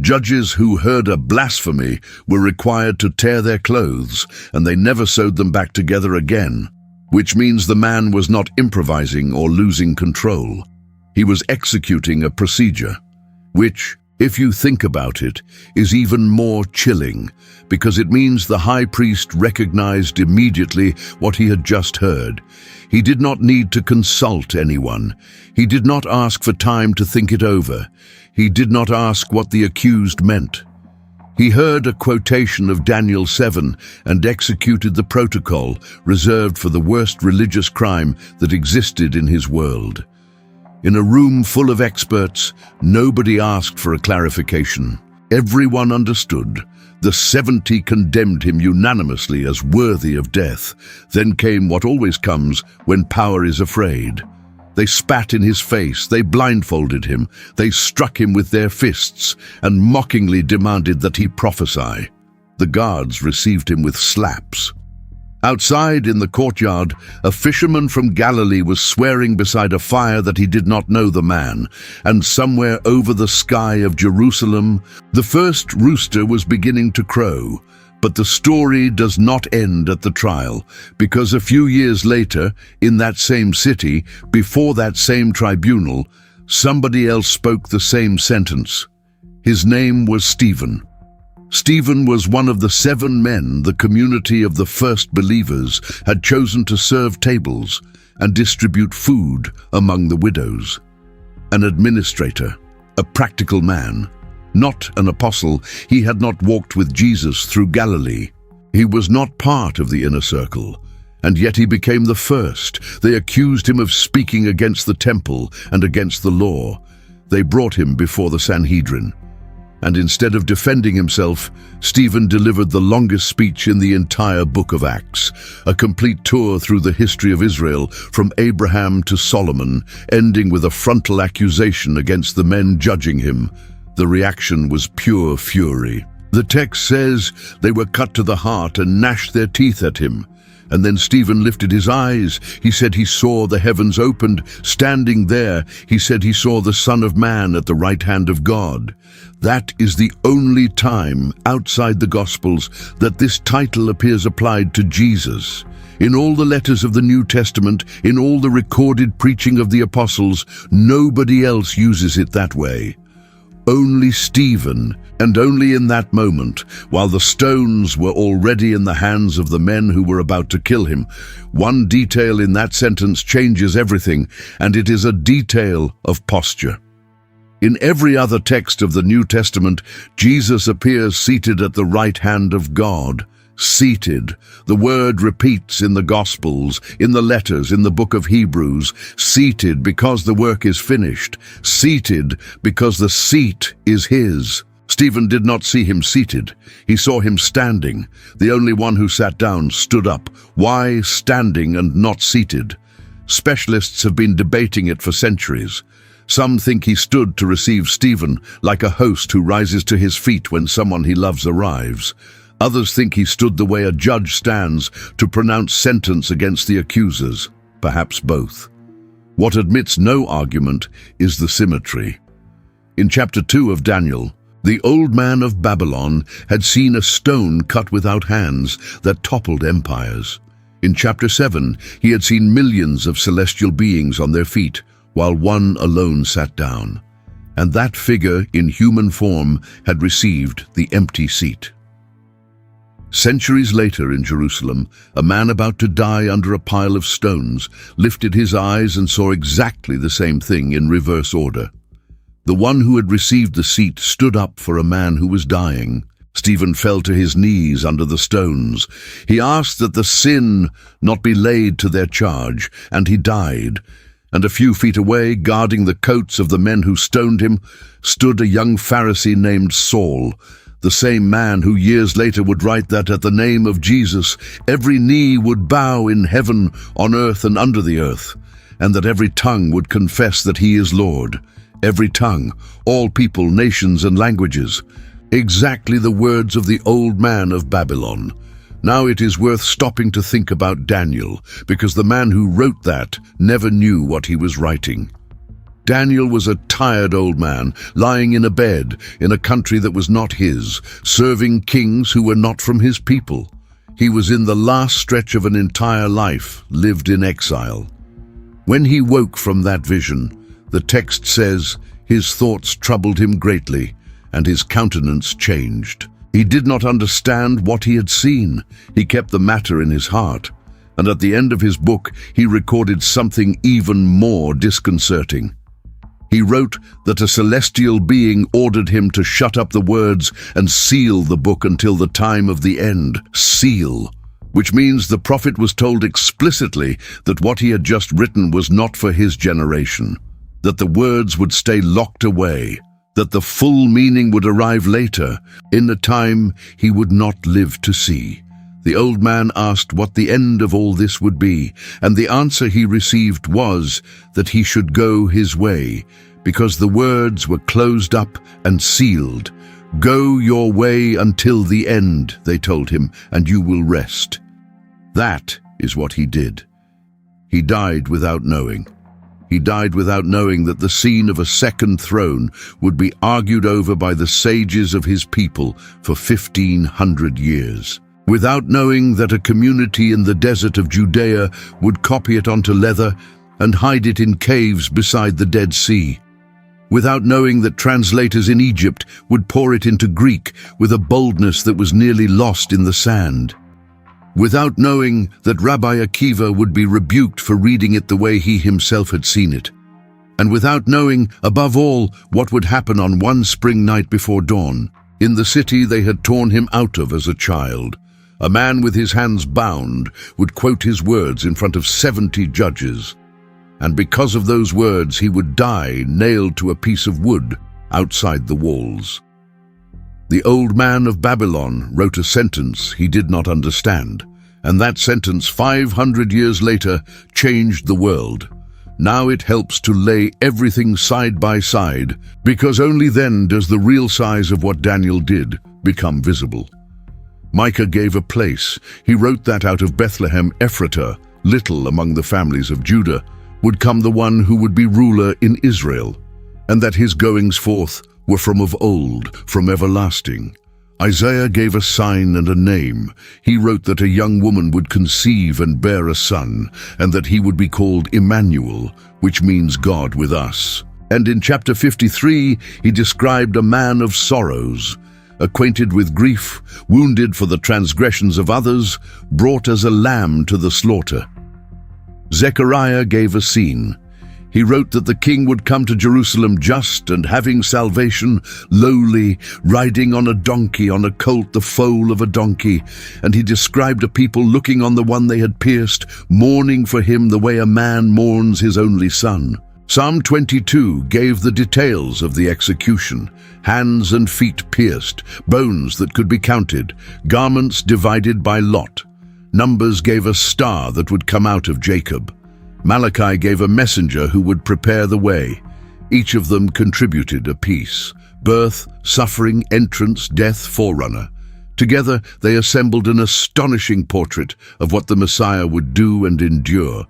Judges who heard a blasphemy were required to tear their clothes, and they never sewed them back together again, which means the man was not improvising or losing control. He was executing a procedure, which, if you think about it, is even more chilling, because it means the high priest recognized immediately what he had just heard. He did not need to consult anyone. He did not ask for time to think it over. He did not ask what the accused meant. He heard a quotation of Daniel 7 and executed the protocol reserved for the worst religious crime that existed in his world. In a room full of experts, nobody asked for a clarification. Everyone understood. The 70 condemned him unanimously as worthy of death. Then came what always comes when power is afraid. They spat in his face, they blindfolded him, they struck him with their fists, and mockingly demanded that he prophesy. The guards received him with slaps. Outside in the courtyard, a fisherman from Galilee was swearing beside a fire that he did not know the man, and somewhere over the sky of Jerusalem, the first rooster was beginning to crow. But the story does not end at the trial, because a few years later, in that same city, before that same tribunal, somebody else spoke the same sentence. His name was Stephen. Stephen was one of the 7 men the community of the first believers had chosen to serve tables and distribute food among the widows. An administrator, a practical man. Not an apostle, he had not walked with Jesus through Galilee. He was not part of the inner circle, and yet he became the first. They accused him of speaking against the temple and against the law. They brought him before the Sanhedrin. And instead of defending himself, Stephen delivered the longest speech in the entire book of Acts, a complete tour through the history of Israel from Abraham to Solomon, ending with a frontal accusation against the men judging him. The reaction was pure fury. The text says they were cut to the heart and gnashed their teeth at him. And then Stephen lifted his eyes. He said he saw the heavens opened. Standing there, he said he saw the Son of Man at the right hand of God. That is the only time outside the Gospels that this title appears applied to Jesus. In all the letters of the New Testament, in all the recorded preaching of the apostles, nobody else uses it that way. Only Stephen, and only in that moment, while the stones were already in the hands of the men who were about to kill him. One detail in that sentence changes everything, and it is a detail of posture. In every other text of the New Testament, Jesus appears seated at the right hand of God. Seated. The word repeats in the Gospels, in the letters, in the book of Hebrews. Seated because the work is finished. Seated because the seat is his. Stephen did not see him seated. He saw him standing. The only one who sat down stood up. Why standing and not seated? Specialists have been debating it for centuries. Some think he stood to receive Stephen, like a host who rises to his feet when someone he loves arrives. Others think he stood the way a judge stands to pronounce sentence against the accusers, perhaps both. What admits no argument is the symmetry. In chapter 2 of Daniel, The old man of Babylon had seen a stone cut without hands that toppled empires. In chapter 7, he had seen millions of celestial beings on their feet, while one alone sat down. And that figure in human form had received the empty seat. Centuries later in Jerusalem, a man about to die under a pile of stones lifted his eyes and saw exactly the same thing in reverse order. The one who had received the seat stood up for a man who was dying. Stephen fell to his knees under the stones. He asked that the sin not be laid to their charge, and he died. And a few feet away, guarding the coats of the men who stoned him, stood a young Pharisee named Saul, the same man who years later would write that at the name of Jesus, every knee would bow in heaven, on earth, and under the earth, and that every tongue would confess that he is Lord. Every tongue, all people, nations, and languages. Exactly the words of the old man of Babylon. Now it is worth stopping to think about Daniel, because the man who wrote that never knew what he was writing. Daniel was a tired old man, lying in a bed in a country that was not his, serving kings who were not from his people. He was in the last stretch of an entire life, lived in exile. When he woke from that vision, the text says, his thoughts troubled him greatly, and his countenance changed. He did not understand what he had seen. He kept the matter in his heart, and at the end of his book he recorded something even more disconcerting. He wrote that a celestial being ordered him to shut up the words and seal the book until the time of the end. Seal, which means the prophet was told explicitly that what he had just written was not for his generation, that the words would stay locked away, that the full meaning would arrive later, in a time he would not live to see. The old man asked what the end of all this would be, and the answer he received was that he should go his way, because the words were closed up and sealed. Go your way until the end, they told him, and you will rest. That is what he did. He died without knowing. He died without knowing that the scene of a second throne would be argued over by the sages of his people for 1,500 years. Without knowing that a community in the desert of Judea would copy it onto leather and hide it in caves beside the Dead Sea. Without knowing that translators in Egypt would pour it into Greek with a boldness that was nearly lost in the sand. Without knowing that Rabbi Akiva would be rebuked for reading it the way he himself had seen it. And without knowing, above all, what would happen on one spring night before dawn, in the city they had torn him out of as a child. A man with his hands bound would quote his words in front of 70 judges. And because of those words, he would die nailed to a piece of wood outside the walls. The old man of Babylon wrote a sentence he did not understand, and that sentence 500 years later changed the world. Now it helps to lay everything side by side, because only then does the real size of what Daniel did become visible. Micah gave a place. He wrote that out of Bethlehem Ephratah, little among the families of Judah, would come the one who would be ruler in Israel, and that his goings forth were from of old, from everlasting. Isaiah gave a sign and a name. He wrote that a young woman would conceive and bear a son, and that he would be called Emmanuel, which means God with us. And in chapter 53, he described a man of sorrows, acquainted with grief, wounded for the transgressions of others, brought as a lamb to the slaughter. Zechariah gave a scene. He wrote that the king would come to Jerusalem just and having salvation, lowly, riding on a donkey, on a colt, the foal of a donkey. And he described a people looking on the one they had pierced, mourning for him the way a man mourns his only son. Psalm 22 gave the details of the execution: hands and feet pierced, bones that could be counted, garments divided by lot. Numbers gave a star that would come out of Jacob. Malachi gave a messenger who would prepare the way. Each of them contributed a piece: birth, suffering, entrance, death, forerunner. Together they assembled an astonishing portrait of what the Messiah would do and endure.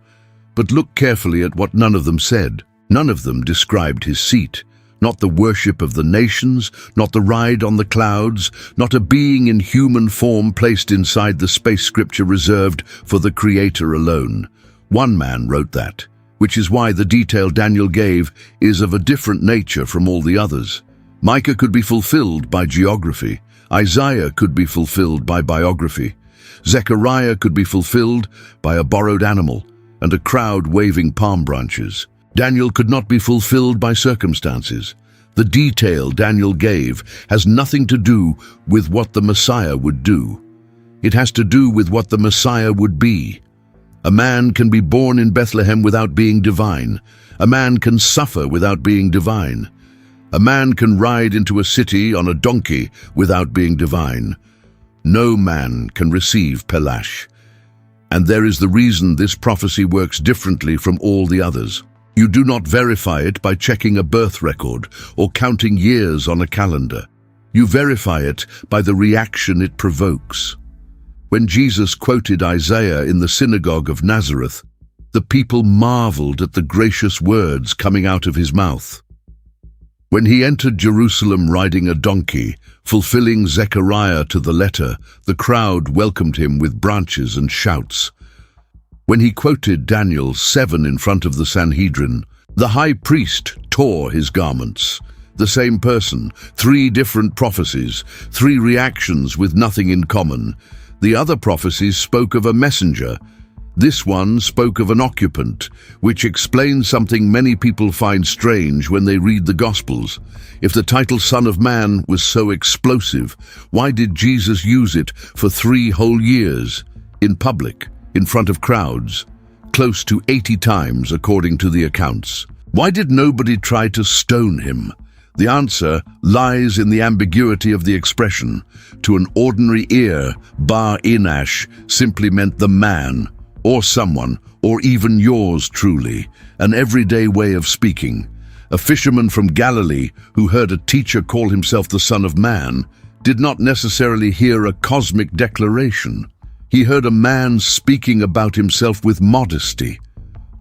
But look carefully at what none of them said. None of them described his seat. Not the worship of the nations, not the ride on the clouds, not a being in human form placed inside the space scripture reserved for the Creator alone. One man wrote that, which is why the detail Daniel gave is of a different nature from all the others. Micah could be fulfilled by geography. Isaiah could be fulfilled by biography. Zechariah could be fulfilled by a borrowed animal and a crowd waving palm branches. Daniel could not be fulfilled by circumstances. The detail Daniel gave has nothing to do with what the Messiah would do. It has to do with what the Messiah would be. A man can be born in Bethlehem without being divine. A man can suffer without being divine. A man can ride into a city on a donkey without being divine. No man can receive Pelash. And there is the reason this prophecy works differently from all the others. You do not verify it by checking a birth record or counting years on a calendar. You verify it by the reaction it provokes. When Jesus quoted Isaiah in the synagogue of Nazareth, the people marveled at the gracious words coming out of his mouth. When he entered Jerusalem riding a donkey, fulfilling Zechariah to the letter, the crowd welcomed him with branches and shouts. When he quoted Daniel 7 in front of the Sanhedrin, the high priest tore his garments. The same person, 3 different prophecies, 3 reactions with nothing in common. The other prophecies spoke of a messenger. This one spoke of an occupant, which explains something many people find strange when they read the Gospels. If the title Son of Man was so explosive, why did Jesus use it for 3 whole years, in public, in front of crowds, close to 80 times according to the accounts? Why did nobody try to stone him? The answer lies in the ambiguity of the expression. To an ordinary ear, Bar Inash simply meant the man, or someone, or even yours truly, an everyday way of speaking. A fisherman from Galilee who heard a teacher call himself the Son of Man did not necessarily hear a cosmic declaration. He heard a man speaking about himself with modesty.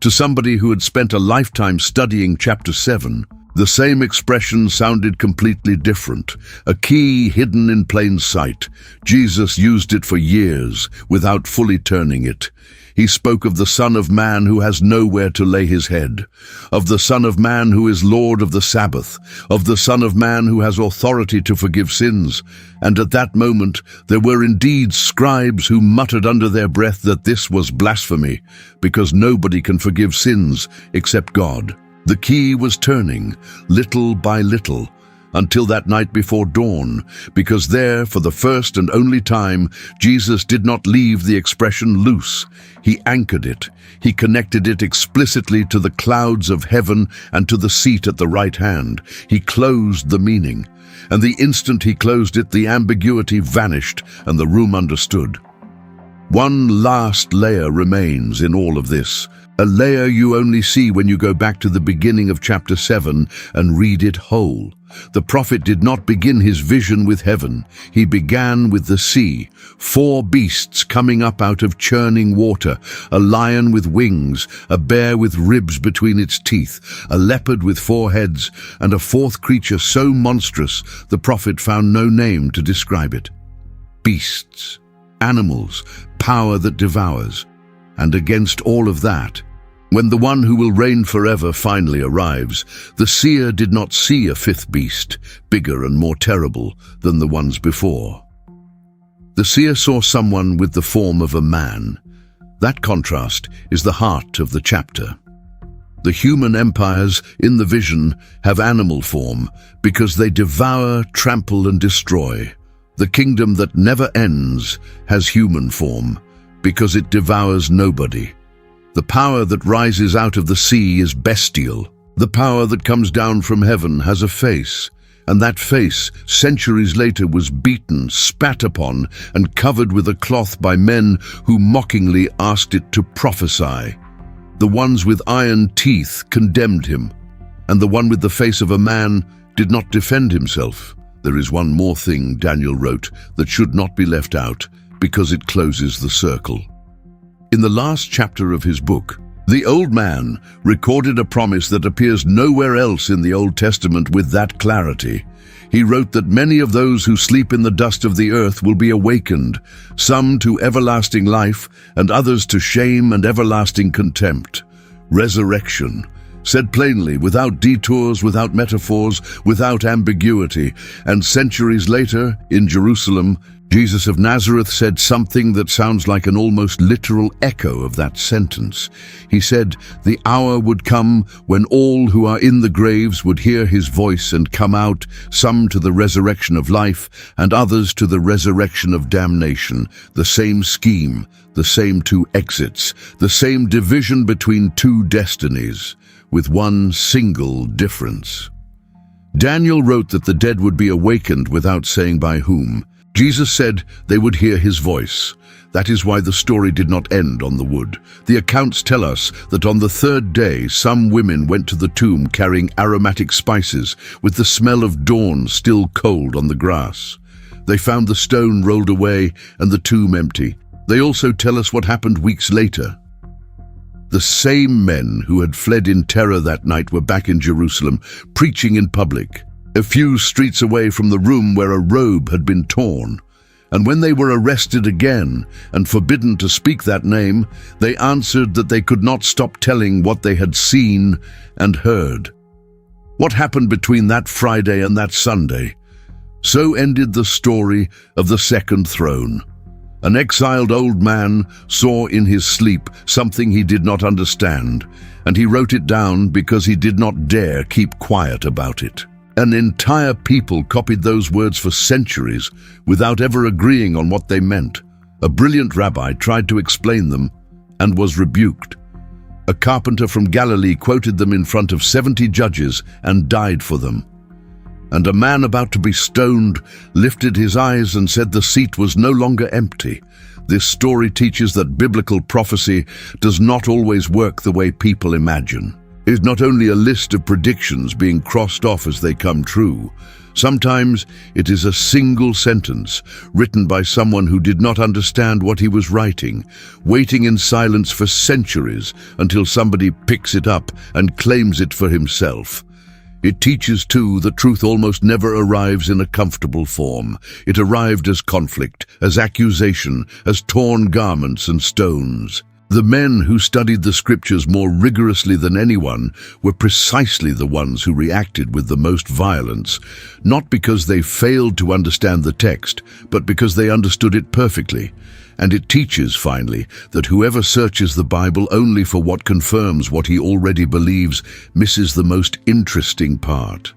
To somebody who had spent a lifetime studying chapter 7, the same expression sounded completely different, a key hidden in plain sight. Jesus used it for years without fully turning it. He spoke of the Son of Man who has nowhere to lay his head, of the Son of Man who is Lord of the Sabbath, of the Son of Man who has authority to forgive sins. And at that moment there were indeed scribes who muttered under their breath that this was blasphemy, because nobody can forgive sins except God. The key was turning, little by little, until that night before dawn, because there, for the first and only time, Jesus did not leave the expression loose. He anchored it. He connected it explicitly to the clouds of heaven and to the seat at the right hand. He closed the meaning, and the instant he closed it, the ambiguity vanished and the room understood. One last layer remains in all of this, a layer you only see when you go back to the beginning of chapter 7 and read it whole. The prophet did not begin his vision with heaven. He began with the sea, 4 beasts coming up out of churning water, a lion with wings, a bear with ribs between its teeth, a leopard with 4 heads, and a 4th creature so monstrous the prophet found no name to describe it. Beasts, animals, power that devours. And against all of that, when the one who will reign forever finally arrives, the seer did not see a 5th beast, bigger and more terrible than the ones before. The seer saw someone with the form of a man. That contrast is the heart of the chapter. The human empires in the vision have animal form because they devour, trample, and destroy. The kingdom that never ends has human form because it devours nobody. The power that rises out of the sea is bestial. The power that comes down from heaven has a face, and that face, centuries later, was beaten, spat upon, and covered with a cloth by men who mockingly asked it to prophesy. The ones with iron teeth condemned him, and the one with the face of a man did not defend himself. There is one more thing Daniel wrote that should not be left out, because it closes the circle. In the last chapter of his book, The old man recorded a promise that appears nowhere else in the Old Testament with that clarity. He wrote that many of those who sleep in the dust of the earth will be awakened, some to everlasting life and others to shame and everlasting contempt. Resurrection, said plainly, without detours, without metaphors, without ambiguity. And centuries later, in Jerusalem, Jesus of Nazareth said something that sounds like an almost literal echo of that sentence. He said, "The hour would come when all who are in the graves would hear his voice and come out, some to the resurrection of life and others to the resurrection of damnation." The same scheme, the same two exits, the same division between two destinies, with one single difference. Daniel wrote that the dead would be awakened without saying by whom. Jesus said they would hear his voice. That is why the story did not end on the wood. The accounts tell us that on the third day, some women went to the tomb carrying aromatic spices, with the smell of dawn still cold on the grass. They found the stone rolled away and the tomb empty. They also tell us what happened weeks later. The same men who had fled in terror that night were back in Jerusalem, preaching in public, a few streets away from the room where a robe had been torn. And when they were arrested again and forbidden to speak that name, they answered that they could not stop telling what they had seen and heard. What happened between that Friday and that Sunday? So ended the story of the second throne. An exiled old man saw in his sleep something he did not understand, and he wrote it down because he did not dare keep quiet about it. An entire people copied those words for centuries without ever agreeing on what they meant. A brilliant rabbi tried to explain them and was rebuked. A carpenter from Galilee quoted them in front of 70 judges and died for them. And a man about to be stoned lifted his eyes and said the seat was no longer empty. This story teaches that biblical prophecy does not always work the way people imagine. It is not only a list of predictions being crossed off as they come true. Sometimes it is a single sentence written by someone who did not understand what he was writing, waiting in silence for centuries until somebody picks it up and claims it for himself. It teaches, too, that truth almost never arrives in a comfortable form. It arrived as conflict, as accusation, as torn garments and stones. The men who studied the scriptures more rigorously than anyone were precisely the ones who reacted with the most violence, not because they failed to understand the text, but because they understood it perfectly. And it teaches, finally, that whoever searches the Bible only for what confirms what he already believes misses the most interesting part.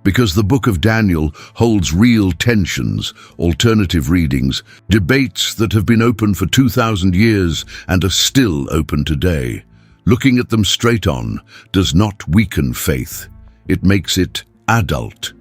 Because the book of Daniel holds real tensions, alternative readings, debates that have been open for 2,000 years and are still open today. Looking at them straight on does not weaken faith. It makes it adult.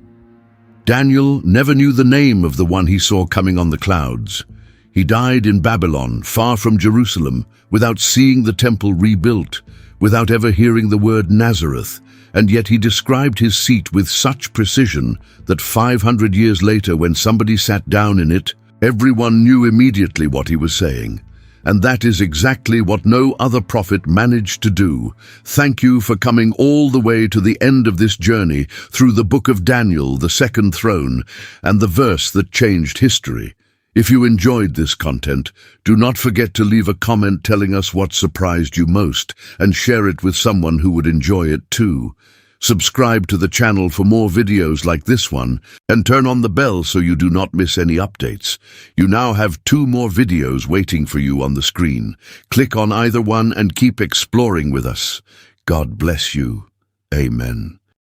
Daniel never knew the name of the one he saw coming on the clouds. He died in Babylon, far from Jerusalem, without seeing the temple rebuilt, without ever hearing the word Nazareth, and yet he described his seat with such precision that 500 years later, when somebody sat down in it, everyone knew immediately what he was saying. And that is exactly what no other prophet managed to do. Thank you for coming all the way to the end of this journey through the book of Daniel, the second throne, and the verse that changed history. If you enjoyed this content, do not forget to leave a comment telling us what surprised you most and share it with someone who would enjoy it too. Subscribe to the channel for more videos like this one and turn on the bell so you do not miss any updates. You now have 2 more videos waiting for you on the screen. Click on either one and keep exploring with us. God bless you. Amen.